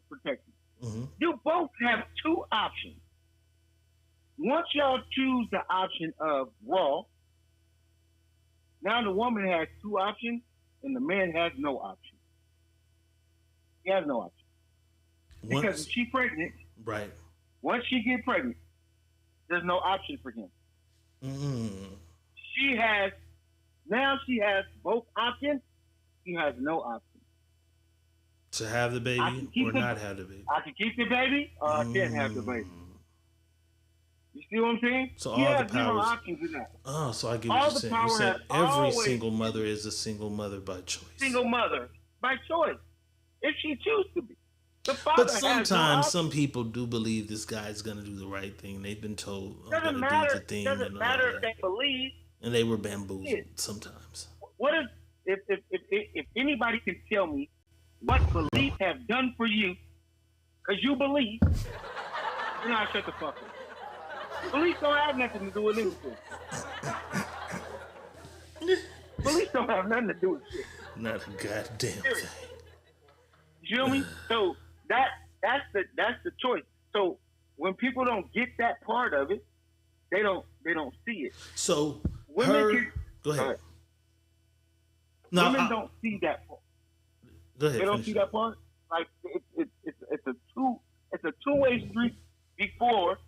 protection. Mm-hmm. You both have two options. Once y'all choose the option of raw, now the woman has two options and the man has no option. He has no option. Because if she's pregnant, right? Once she gets pregnant, there's no option for him. Mm-hmm. She has both options. He has no option. To have the baby or not have the baby. I can keep the baby or I can't have the baby. You see what I'm saying? So he all has the powers. Options in that. Oh, so I get what you're saying. You said every single mother is a single mother by choice. Single mother by choice, if she chooses to be. But sometimes some people do believe this guy's gonna do the right thing. They've been told doesn't matter. The thing doesn't matter if they believe. And they were bamboozled sometimes. What if anybody can tell me what belief have done for you, because you believe, then I'll shut the fuck up. Beliefs don't have nothing to do with anything. Beliefs don't have nothing to do with shit. Not a goddamn thing. You feel me? So that's the choice. So when people don't get that part of it, they don't see it. So women go ahead. No, women don't see that part. Go ahead. They don't see that part. Like it's a two-way street before.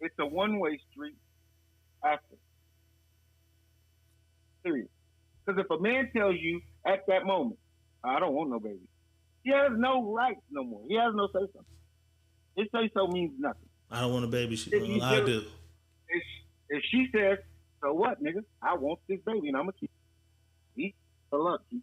It's a one-way street after. Period. Because if a man tells you at that moment, I don't want no baby, he has no rights no more. He has no say-so. His say-so means nothing. I don't want a baby. I do. If she says, so what, nigga? I want this baby and I'm going to keep it. He for luck. He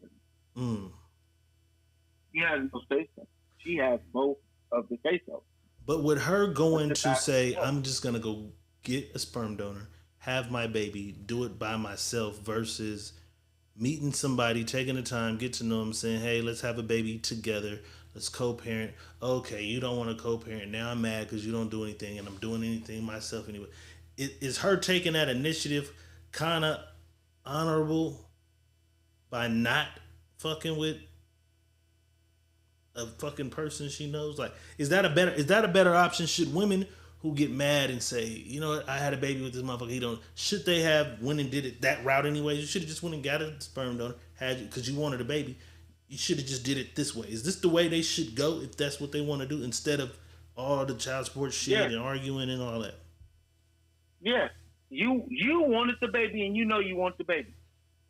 has no say-so. She has both of the say-so. But with her going to say, I'm just going to go get a sperm donor, have my baby, do it by myself versus meeting somebody, taking the time, get to know them, saying, hey, let's have a baby together. Let's co-parent. Okay, you don't want to co-parent. Now I'm mad because you don't do anything and I'm doing anything myself anyway. Is her taking that initiative kind of honorable by not fucking with a fucking person she knows? Like, is that a better option? Should women who get mad and say, you know what, I had a baby with this motherfucker, should they have went and did it that route anyway? You should have just went and got a sperm donor, because you wanted a baby. You should have just did it this way. Is this the way they should go if that's what they want to do, instead of all the child support shit and arguing and all that? Yeah. You wanted the baby and you know you want the baby.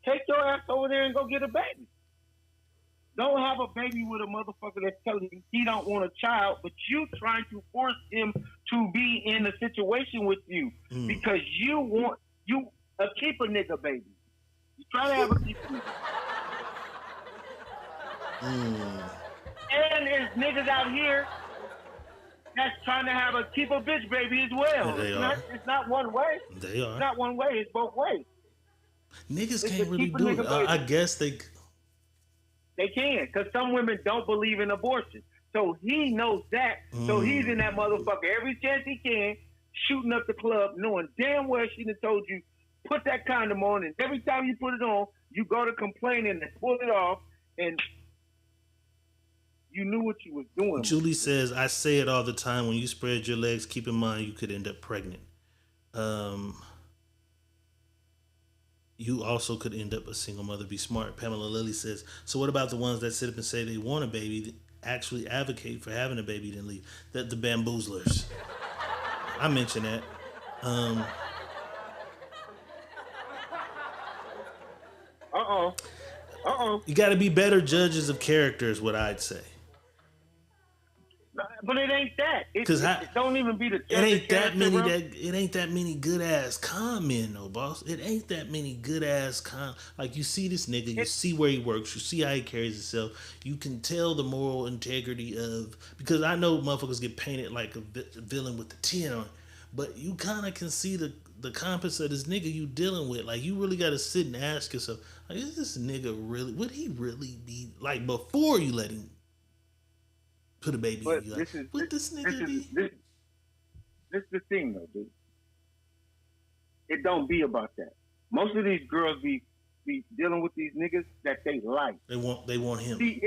Take your ass over there and go get a baby. Don't have a baby with a motherfucker that's telling you he don't want a child, but you trying to force him to be in a situation with you because you want keep a nigga baby. You try to have a keep a nigga. And there's niggas out here that's trying to have a keep a bitch baby as well. It's not one way. They are. It's not one way. It's both ways. Niggas can't really do it. I guess they can, because some women don't believe in abortion. So he knows that. So he's in that motherfucker every chance he can, shooting up the club, knowing damn well she done told you, put that condom on, and every time you put it on, you go to complain and pull it off, and you knew what you was doing. Julie says, I say it all the time, when you spread your legs, keep in mind you could end up pregnant. You also could end up a single mother. Be smart. Pamela Lilly says, so what about the ones that sit up and say they want a baby, that actually advocate for having a baby, then leave? The bamboozlers. I mentioned that. You got to be better judges of character, is what I'd say. But it ain't that. It don't even be the. It ain't that many it ain't that many good ass con men, though, boss. It ain't that many good ass con. Like, you see this nigga, you see where he works, you see how he carries himself. You can tell the moral integrity of, because I know motherfuckers get painted like a villain with the 10 on it, but you kind of can see the compass of this nigga you dealing with. Like, you really got to sit and ask yourself, like, is this nigga really? Would he really be like before you let him put a baby in you? Like, would this nigga be? This the thing, though, dude. It don't be about that. Most of these girls be dealing with these niggas that they like. They want him. See,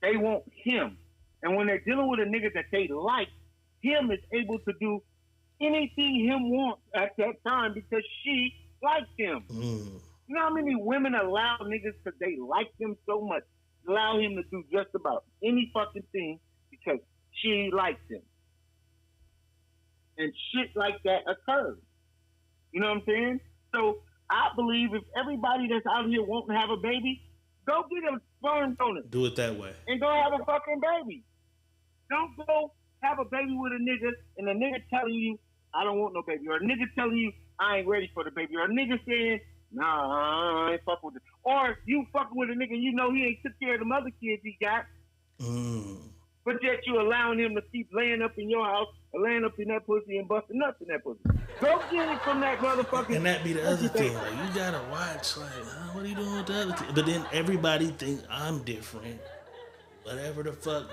they want him. And when they're dealing with a nigga that they like, him is able to do anything him wants at that time because she likes him. You know how many women allow niggas because they like them so much, allow him to do just about any fucking thing because she likes him. And shit like that occurs. You know what I'm saying? So I believe if everybody that's out here wanting to have a baby, go get a sperm donor. Do it that way. And go have a fucking baby. Don't go have a baby with a nigga and a nigga telling you, I don't want no baby. Or a nigga telling you, I ain't ready for the baby. Or a nigga saying, nah, I ain't fucking with it. Or you fucking with a nigga, you know he ain't took care of them other kids he got. But yet you allowing him to keep laying up in your house or laying up in that pussy and busting nuts in that pussy. Go get it from that motherfucker. And that be the other thing. Like, you gotta watch, like, what are you doing with the other kid? But then everybody think I'm different. Whatever the fuck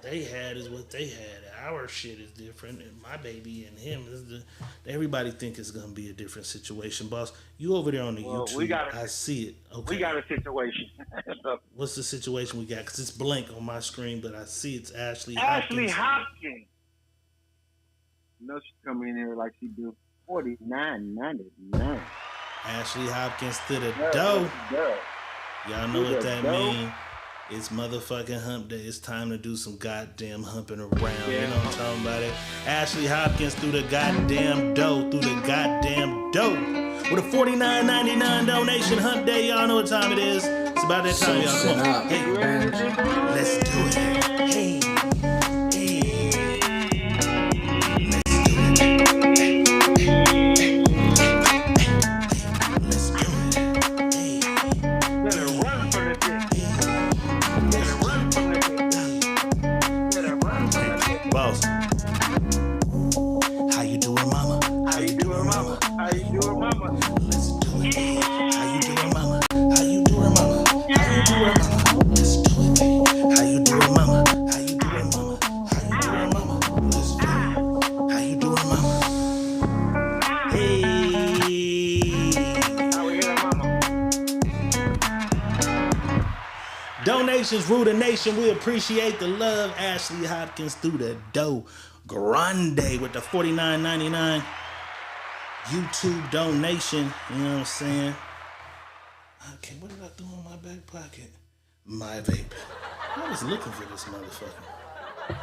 they had is what they had. Our shit is different, and my baby and him is everybody think it's gonna be a different situation, boss. You over there on the YouTube, I see it. Okay. We got a situation. What's the situation we got? Because it's blank on my screen, but I see it's Ashley Hopkins. You know she's coming in here like she do $49.99. Ashley Hopkins to the dough. Y'all know what that means. It's motherfucking hump day. It's time to do some goddamn humping around. You know what I'm talking about? It. Ashley Hopkins through the goddamn dough. With a $49.99 donation hump day. Y'all know what time it is. It's about that time, y'all. Come on. Hey, let's do it. Hey. Donations rule the nation. We appreciate the love. Ashley Hopkins through the dough. Grande with the $49.99 YouTube donation. You know what I'm saying? Okay, what did I do in my back pocket? My vape. I was looking for this motherfucker. I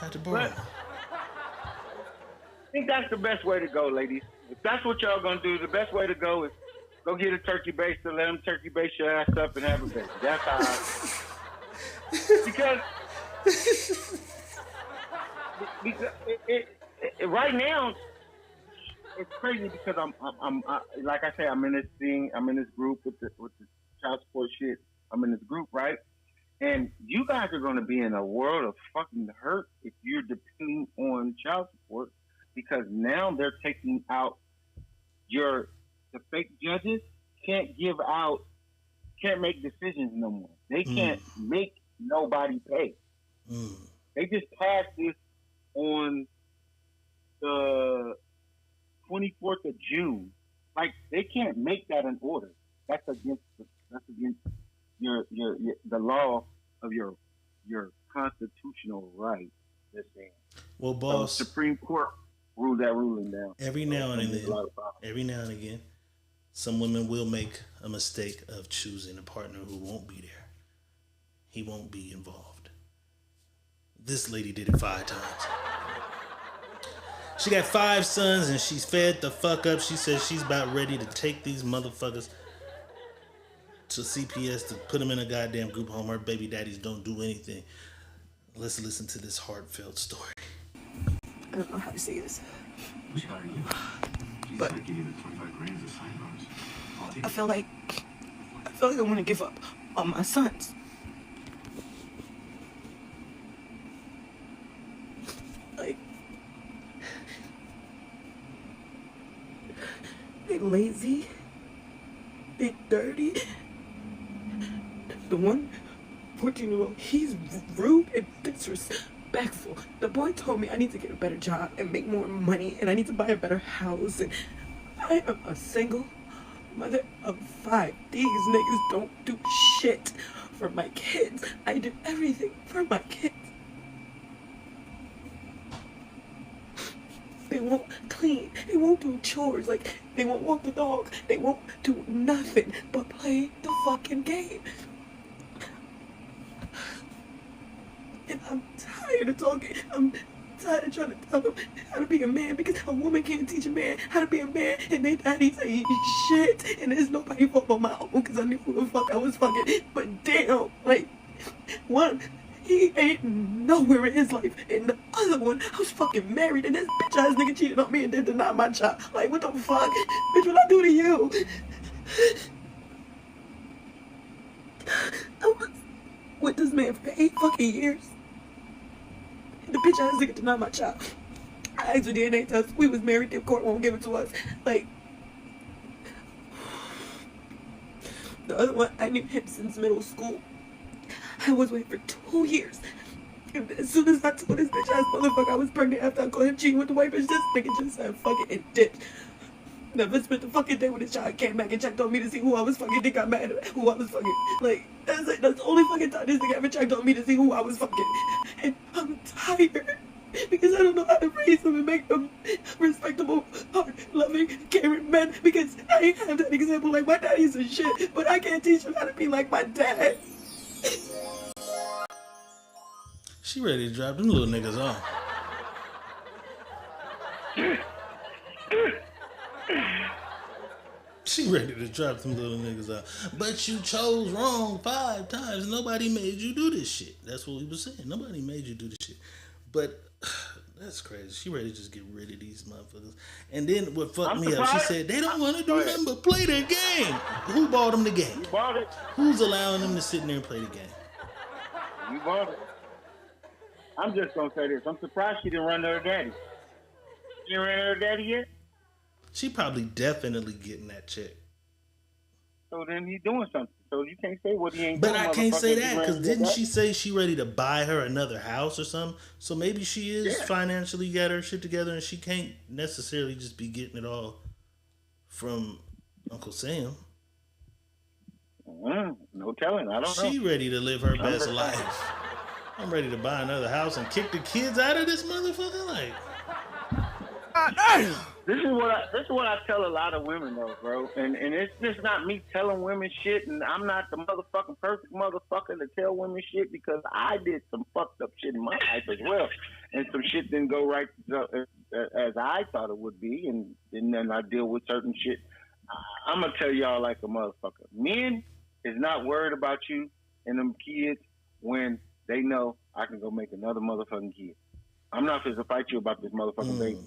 had to borrow it. I think that's the best way to go, ladies. If that's what y'all gonna do, the best way to go is go get a turkey baster, let them turkey baste your ass up and have a baby. That's how because right now it's crazy because I'm like I say, I'm in this group with the child support shit. I'm in this group, right? And you guys are gonna be in a world of fucking hurt if you're depending on child support, because now they're taking out the fake judges can't make decisions no more. They can't make nobody pay. They just passed this on the 24th of June. Like, they can't make that an order. That's against your the law of your constitutional right. Well, boss, so Supreme Court ruled that ruling down. Every now and again, some women will make a mistake of choosing a partner who won't be there. He won't be involved. This lady did it 5 times. She got 5 sons and she's fed the fuck up. She says she's about ready to take these motherfuckers to CPS to put them in a goddamn group home. Her baby daddies don't do anything. Let's listen to this heartfelt story. I don't know how to say this. But I feel like I want to give up on my sons. Like, they lazy, they dirty. The one 14-year-old, he's rude and disrespectful. The boy told me I need to get a better job and make more money, and I need to buy a better house. And I am a single mother of 5. These niggas don't do shit for my kids. I do everything for my kids. They won't clean. They won't do chores. Like, they won't walk the dog. They won't do nothing but play the fucking game. And I'm tired of talking. I'm tired of trying to tell them how to be a man, because a woman can't teach a man how to be a man, and they daddies ain't shit. And there's nobody fault but my own, because I knew who the fuck I was fucking. But damn, like, one, he ain't nowhere in his life, and the other one, I was fucking married, and this bitch ass nigga cheated on me and then denied my child. Like, what the fuck? Bitch, what I do to you? I was with this man for 8 fucking years. The bitch ass nigga denied my child. I asked for DNA test. We was married. The court won't give it to us. Like, the other one, I knew him since middle school. I was waiting for 2 years. And as soon as I told this bitch ass motherfucker I was pregnant after I called him cheating with the white bitch, this nigga just said fuck it and dipped. Never spent the fucking day with his child. Came back and checked on me to see who I was fucking. They got mad at who I was fucking. Like, that's it. That's the only fucking time this nigga ever checked on me to see who I was fucking. And I'm tired because I don't know how to raise them and make them respectable, hard-loving, caring men, because I ain't have that example. Like, my daddy's a shit, but I can't teach him how to be like my dad. She ready to drop them little niggas off. She ready to drop them little niggas out. But you chose wrong 5 times. Nobody made you do this shit. That's what we was saying. Nobody made you do this shit. But that's crazy. She ready to just get rid of these motherfuckers. And then what fucked me up, she said, they don't want to do nothing but play their game. Who bought them the game? You bought it. Who's allowing them to sit in there and play the game? You bought it. I'm just going to say this. I'm surprised she didn't run to her daddy. She didn't run to her daddy yet? She probably definitely getting that check. So then he's doing something. So you can't say what he ain't doing. But I can't say that, because didn't she say she ready to buy her another house or something? So maybe she is financially got her shit together, and she can't necessarily just be getting it all from Uncle Sam. No telling. I don't know. She ready to live her best life. I'm ready to buy another house and kick the kids out of this motherfucker. Like, This is what I tell a lot of women though, bro. And it's just not me telling women shit, and I'm not the motherfucking perfect motherfucker to tell women shit, because I did some fucked up shit in my life as well. And some shit didn't go right as I thought it would be, and then I deal with certain shit. I'm gonna tell y'all like a motherfucker. Men is not worried about you and them kids when they know I can go make another motherfucking kid. I'm not supposed to fight you about this motherfucking baby.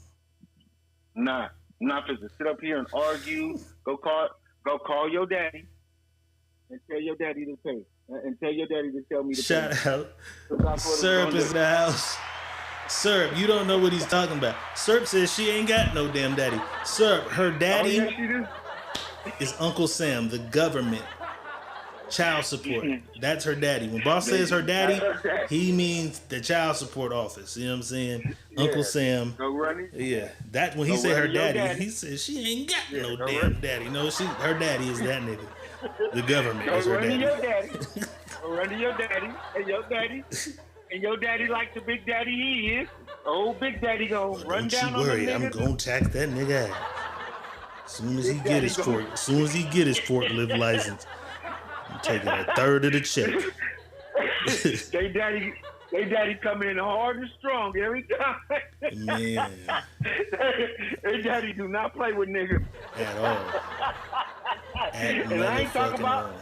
Nah, I'm not supposed to sit up here and argue. Go call your daddy and tell your daddy to pay. And tell your daddy to tell me to shout pay. out. Syrup is in the house. Syrup, you don't know what he's talking about. Syrup says she ain't got no damn daddy. Syrup, her daddy is Uncle Sam, the government. Child support. That's her daddy. When boss says her daddy, he means the child support office. You know what I'm saying? Yeah. Uncle Sam. Yeah. That when he say her daddy, he says she ain't got no damn daddy. No, her daddy is that nigga. The government is her daddy. Go run to your daddy. And your daddy like the big daddy he is. Old big daddy gonna run down on the nigga. I'm gonna tax that nigga out. As soon as he get his forklift license. I'm taking a third of the check. They daddy coming in hard and strong every time. Man. They daddy do not play with niggas. At all. And I ain't talking about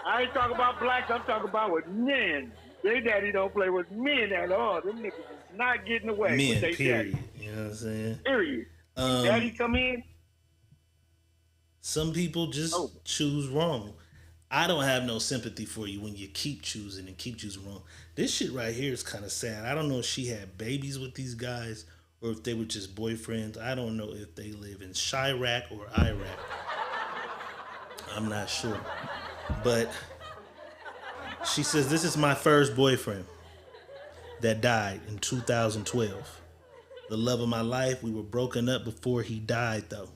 I ain't talking about blacks. I'm talking about with men. They daddy don't play with men at all. Them niggas is not getting away Men, with they period. daddy. You know what I'm saying? Period. Daddy come in. Some people just choose wrong. I don't have no sympathy for you when you keep choosing wrong. This shit right here is kind of sad. I don't know if she had babies with these guys or if they were just boyfriends. I don't know if they live in Chirac or Iraq. I'm not sure. But she says, this is my first boyfriend that died in 2012. The love of my life. We were broken up before he died, though.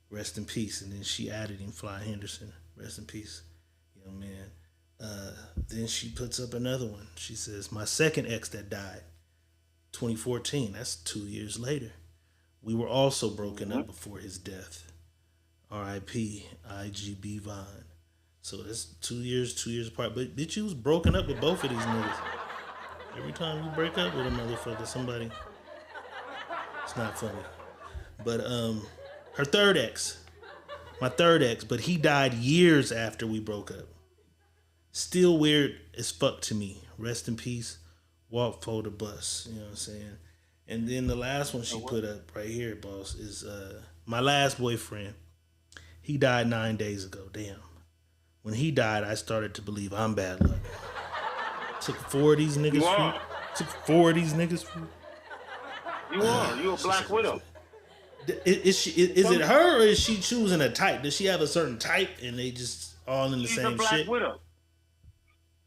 Rest in peace. And then she added him, Fly Henderson. Rest in peace, young man. Then she puts up another one. She says, my second ex that died, 2014. That's 2 years later. We were also broken up before his death. R.I.P. IGB Vine. So that's 2 years apart. But bitch, you was broken up with both of these niggas. Every time you break up with a motherfucker, somebody, it's not funny. But her third ex, my third ex, but he died years after we broke up. Still weird as fuck to me. Rest in peace. Walk for the bus. You know what I'm saying? And then the last one she put up right here, boss, is my last boyfriend. He died 9 days ago. Damn. When he died, I started to believe I'm bad luck. Took 4 of these niggas for you. Took 4 of these niggas for you. You are. You a black widow. Is it her or is she choosing a type? Does she have a certain type and they just all in the She's same a black shit? widow.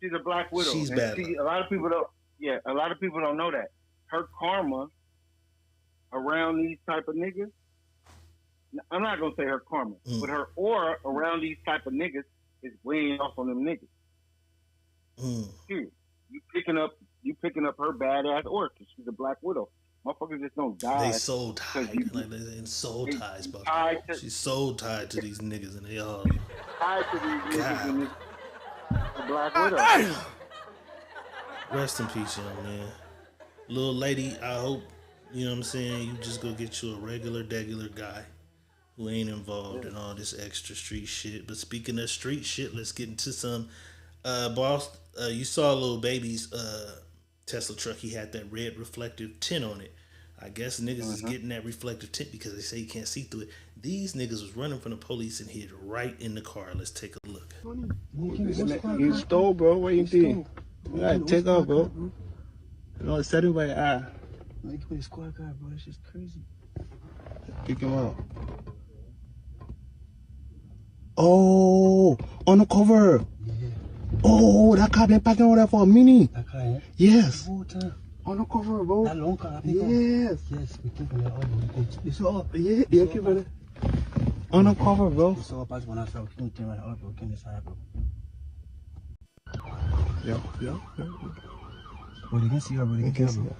She's a black widow. She's and bad. See, a lot of people don't. Yeah, a lot of people don't know that. Her karma around these type of niggas. I'm not gonna say her karma, but her aura around these type of niggas is weighing off on them niggas. Here, you picking up her badass aura because she's a black widow. Motherfuckers just don't die. They soul tied. Like they in soul ties, bro. She's soul tied to these niggas and they all tied to these niggas and the black widow. Rest in peace, young man. Little lady, I hope, you know what I'm saying, you just go get you a regular guy who ain't involved in all this extra street shit. But speaking of street shit, let's get into some. Boss, you saw Lil Baby's Tesla truck. He had that red reflective tint on it. I guess niggas is getting that reflective tint because they say you can't see through it. These niggas was running from the police and hid right in the car. Let's take a look. You stole, bro. What you did? You gotta take off, bro. No, set it by your eye. No, you can play squad car, bro. It's just crazy. Pick him up. Oh, on the cover. Yeah. Oh, that car been parking over there for a minute. That car, yeah? Yes. The whole time. On the cover, bro. That long car, I think. Yes. Yes, we keep it all. You saw? Yeah, keep it. On the cover, bro. You saw us when I saw King came right out, bro. King is high, bro. Yeah. Bro, they can see her, bro. They can see her.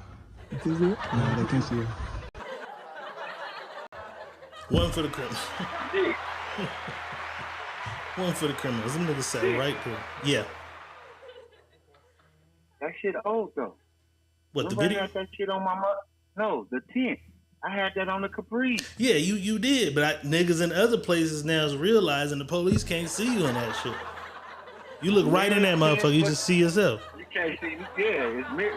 You can see her? Yeah, they can see her. One for the criminals. One for the criminals. Them niggas sat right there. Yeah. That shit old though. What, Nobody the video? had that shit on my mother. No, the tent. I had that on the Capri. Yeah, you did, but niggas in other places now is realizing the police can't see you in that shit. You look right in that motherfucker, you just see yourself. You can't see. Yeah, it's mirror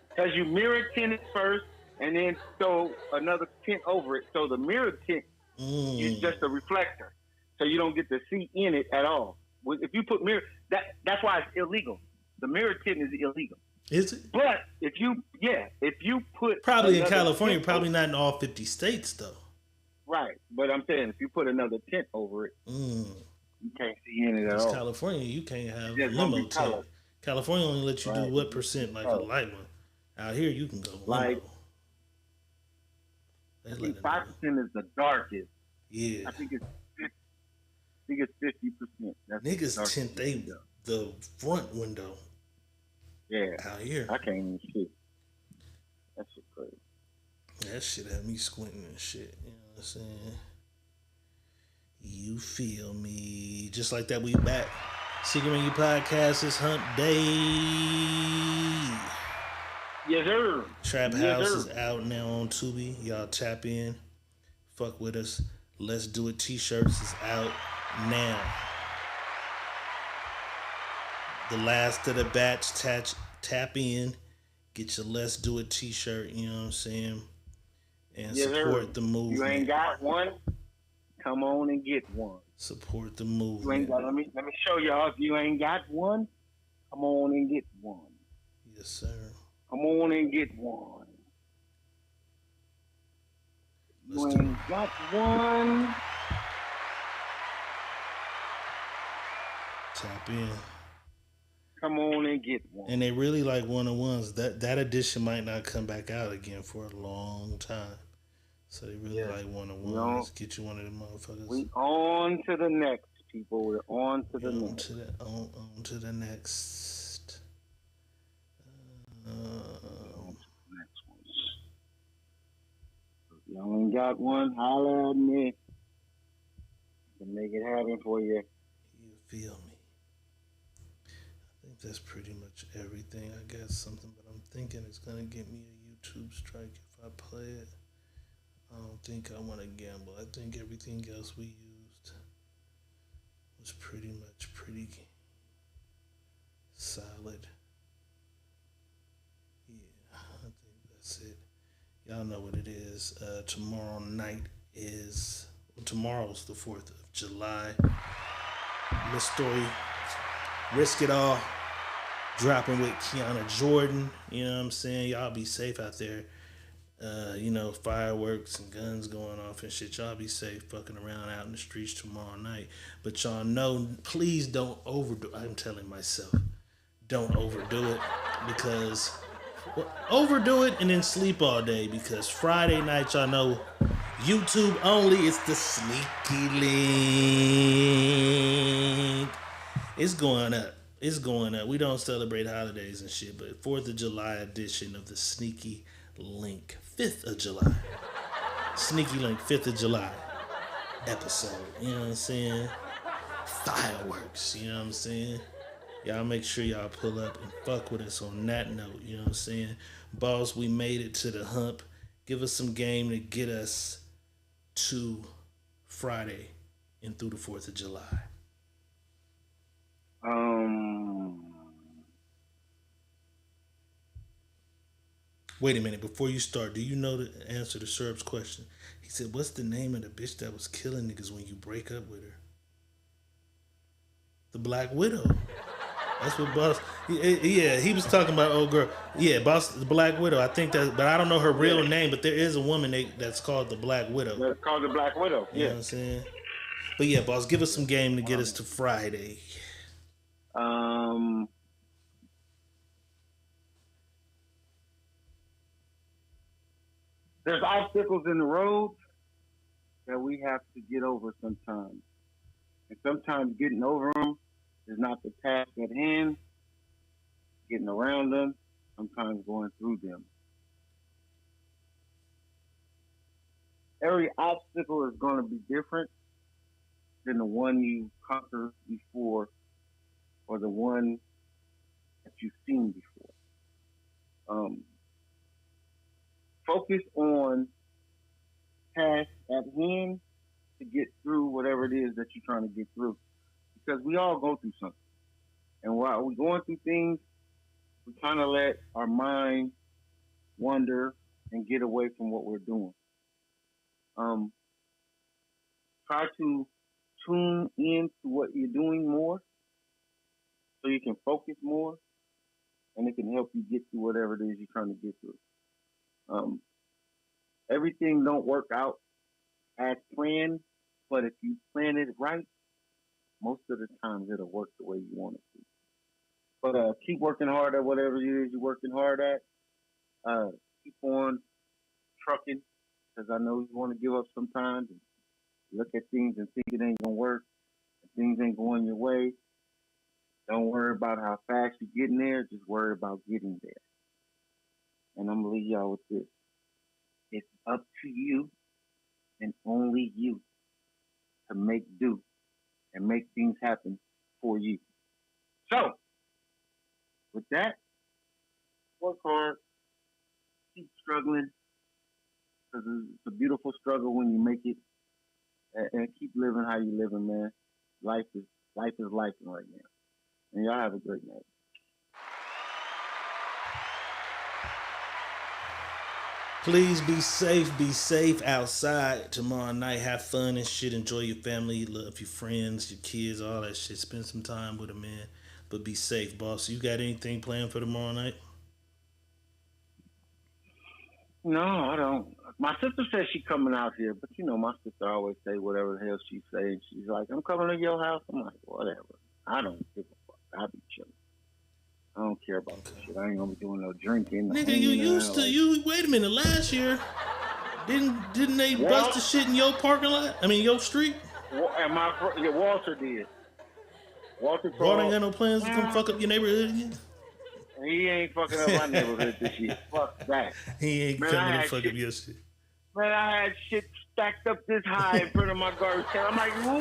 because you mirror tinted first, and then throw another tint over it. So the mirror tint is just a reflector, so you don't get to see in it at all. If you put mirror, that's why it's illegal. The mirror tint is illegal. Is it? But if you put probably in California, probably not in all 50 states though. Right, but I'm saying if you put another tint over it, you can't see in it at all. California, you can't have limo tint. California only let you do what percent, like a light one. Out here, you can go limo. I think 5% is the darkest. Yeah, I think it's 50%. Niggas tint the front window. Yeah, out here I can't even see. That shit crazy. That shit had me squinting and shit. You know what I'm saying? You feel me? Just like that, we back. Secret Menu Podcast is Hump Day. Yes, sir. Trap House is out now on Tubi. Y'all tap in. Fuck with us. Let's Do It t-shirts is out now. The last of the batch, tap in, get your Let's Do It t-shirt, you know what I'm saying? And Yes, support sir. the You ain't movement. got one? Come on and get one. Support the You ain't movement. got. Let me show y'all. If you ain't got one, come on and get one. Yes, sir. Come on and get one. You ain't got one. Tap in. Come on and get one. And they really like one-on-ones. That edition might not come back out again for a long time. So they really like one-on-ones. Get you one of them motherfuckers. We on to the next, people. We're on to the next. On to the next. If y'all ain't got one, holler at me. Can make it happen for you. You feel me? I think that's pretty much everything. I guess something, but I'm thinking it's gonna get me a YouTube strike if I play it. I don't think I want to gamble. I think everything else we used was pretty much pretty solid. Yeah, I think that's it. Y'all know what it is. Tomorrow's the 4th of July. Miss Story, Risk It All, dropping with Kiana Jordan. You know what I'm saying? Y'all be safe out there. Fireworks and guns going off and shit. Y'all be safe fucking around out in the streets tomorrow night. But y'all know, please don't overdo it. I'm telling myself, don't overdo it because overdo it and then sleep all day because Friday night, y'all know, YouTube only, it's the sneaky link. It's going up. It's going up. We don't celebrate holidays and shit, but 4th of July edition of the Sneaky Link. 5th of July. Sneaky Link, 5th of July episode. You know what I'm saying? Fireworks. You know what I'm saying? Y'all make sure y'all pull up and fuck with us on that note. You know what I'm saying? Boss, we made it to the hump. Give us some game to get us to Friday and through the 4th of July. Wait a minute, before you start, do you know the answer to Serb's question? He said, what's the name of the bitch that was killing niggas when you break up with her? The Black Widow. That's what Boss, yeah, he was talking about old girl. Yeah, Boss, the Black Widow. I think that, but I don't know her real name, but there is a woman that's called the Black Widow. That's called the Black Widow, You know what I'm saying? But yeah, Boss, give us some game to get us to Friday. There's obstacles in the road that we have to get over sometimes. And sometimes getting over them is not the task at hand. Getting around them, sometimes going through them. Every obstacle is going to be different than the one you conquered before or the one that you've seen before. Focus on tasks at hand to get through whatever it is that you're trying to get through. Because we all go through something. And while we're going through things, we kind of let our mind wander and get away from what we're doing. Try to tune in to what you're doing more so you can focus more and it can help you get through whatever it is you're trying to get through. Everything don't work out as planned, but if you plan it right, most of the times it'll work the way you want it to. But keep working hard at whatever it is you're working hard at. Keep on trucking, because I know you want to give up sometimes and look at things and think it ain't going to work. If things ain't going your way, don't worry about how fast you're getting there. Just worry about getting there. And I'm going to leave y'all with this. It's up to you and only you to make do and make things happen for you. So, with that, work hard, keep struggling, because it's a beautiful struggle when you make it, and keep living how you living, man. Life is life right now. And y'all have a great night. Please be safe. Be safe outside tomorrow night. Have fun and shit. Enjoy your family. Love your friends, your kids, all that shit. Spend some time with them, man. But be safe, boss. You got anything planned for tomorrow night? No, I don't. My sister says she's coming out here, but you know, my sister always say whatever the hell she say. She's like, I'm coming to your house. I'm like, whatever. I don't give a fuck. I'll be chilling. I don't care about this shit. I ain't gonna be doing no drinking. Nigga, you used to. You wait a minute. Last year, didn't they bust the shit in your parking lot? I mean, your street. And Walter did. Walter ain't got no plans to come fuck up your neighborhood again. He ain't fucking up my neighborhood this year. Fuck that. He ain't coming to fuck up your shit. Man, I had shit stacked up this high in front of my garbage can. I'm like, who?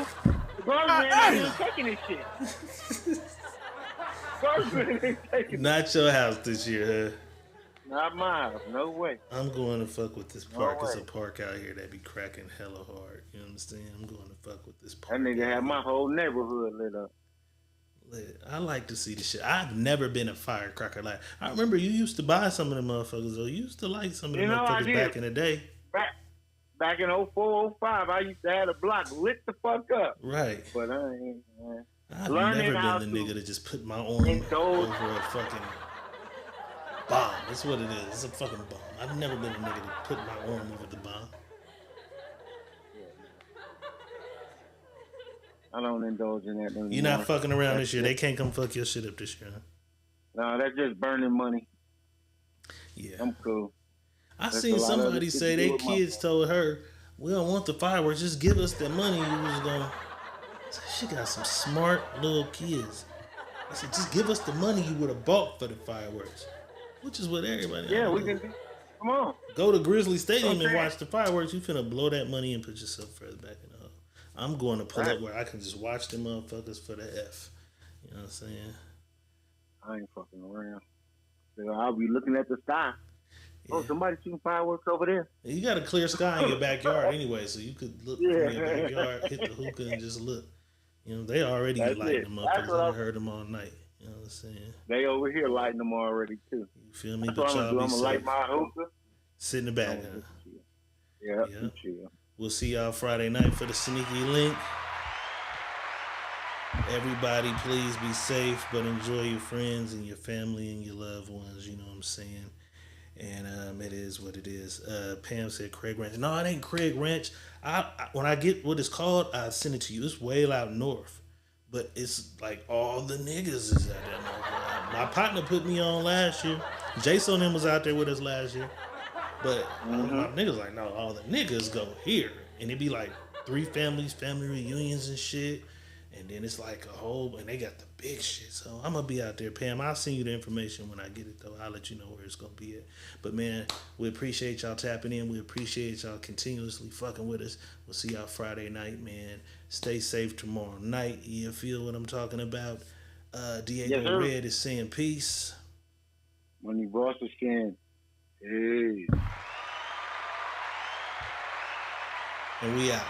The garbage man ain't even taking this shit. Garbage man ain't taking Not your house this year, huh? Not my house. No way. I'm going to fuck with this park. No It's way. a park out here that be cracking hella hard. You understand? I'm going to fuck with this That park. nigga had my whole neighborhood lit up. I like to see the shit. I've never been a firecracker. Like, I remember you used to buy some of them motherfuckers, though. You used to like some of them motherfuckers back in the day. Back in 04, 05, I used to have a block lit the fuck up. Right. But I ain't, man. I've never been the nigga to just put my arm over a fucking bomb. That's what it is. It's a fucking bomb. I've never been a nigga to put my arm over the bomb. I don't indulge in that anymore. You're not fucking around this year. They can't come fuck your shit up this year, huh? No, that's just burning money. Yeah. I'm cool. I seen somebody say they kids told her, we don't want the fireworks, just give us the money you was going. She got some smart little kids. I said, just give us the money you would have bought for the fireworks. Which is what everybody we can do. Come on. Go to Grizzly Stadium and watch the fireworks. You finna blow that money and put yourself further back in the hole. I'm going to pull up where I can just watch them motherfuckers for the F. You know what I'm saying? I ain't fucking around. I'll be looking at the sky. Yeah. Oh, somebody shooting fireworks over there. You got a clear sky in your backyard anyway, so you could look from your backyard, hit the hookah, and just look. You know, they already lighting them up. I heard them all night. You know what I'm saying? They over here lighting them already, too. You feel me? That's what I'm going to light my hookah. Sit in the back, huh? Yeah, chill. We'll see y'all Friday night for the sneaky link. Everybody, please be safe, but enjoy your friends and your family and your loved ones. You know what I'm saying? And it is what it is. Pam said Craig Ranch. No, it ain't Craig Ranch. When I get what it's called, I'll send it to you. It's way out north. But it's like all the niggas is out there. My partner put me on last year. Jason and them was out there with us last year. But my niggas like, no, all the niggas go here. And it be like 3 families, family reunions and shit. And then it's like a whole, and they got the big shit. So I'm going to be out there, Pam. I'll send you the information when I get it, though. I'll let you know where it's going to be at. But, man, we appreciate y'all tapping in. We appreciate y'all continuously fucking with us. We'll see y'all Friday night, man. Stay safe tomorrow night. You feel what I'm talking about? Diego Red is saying peace. Money Boss is saying, hey. And we out.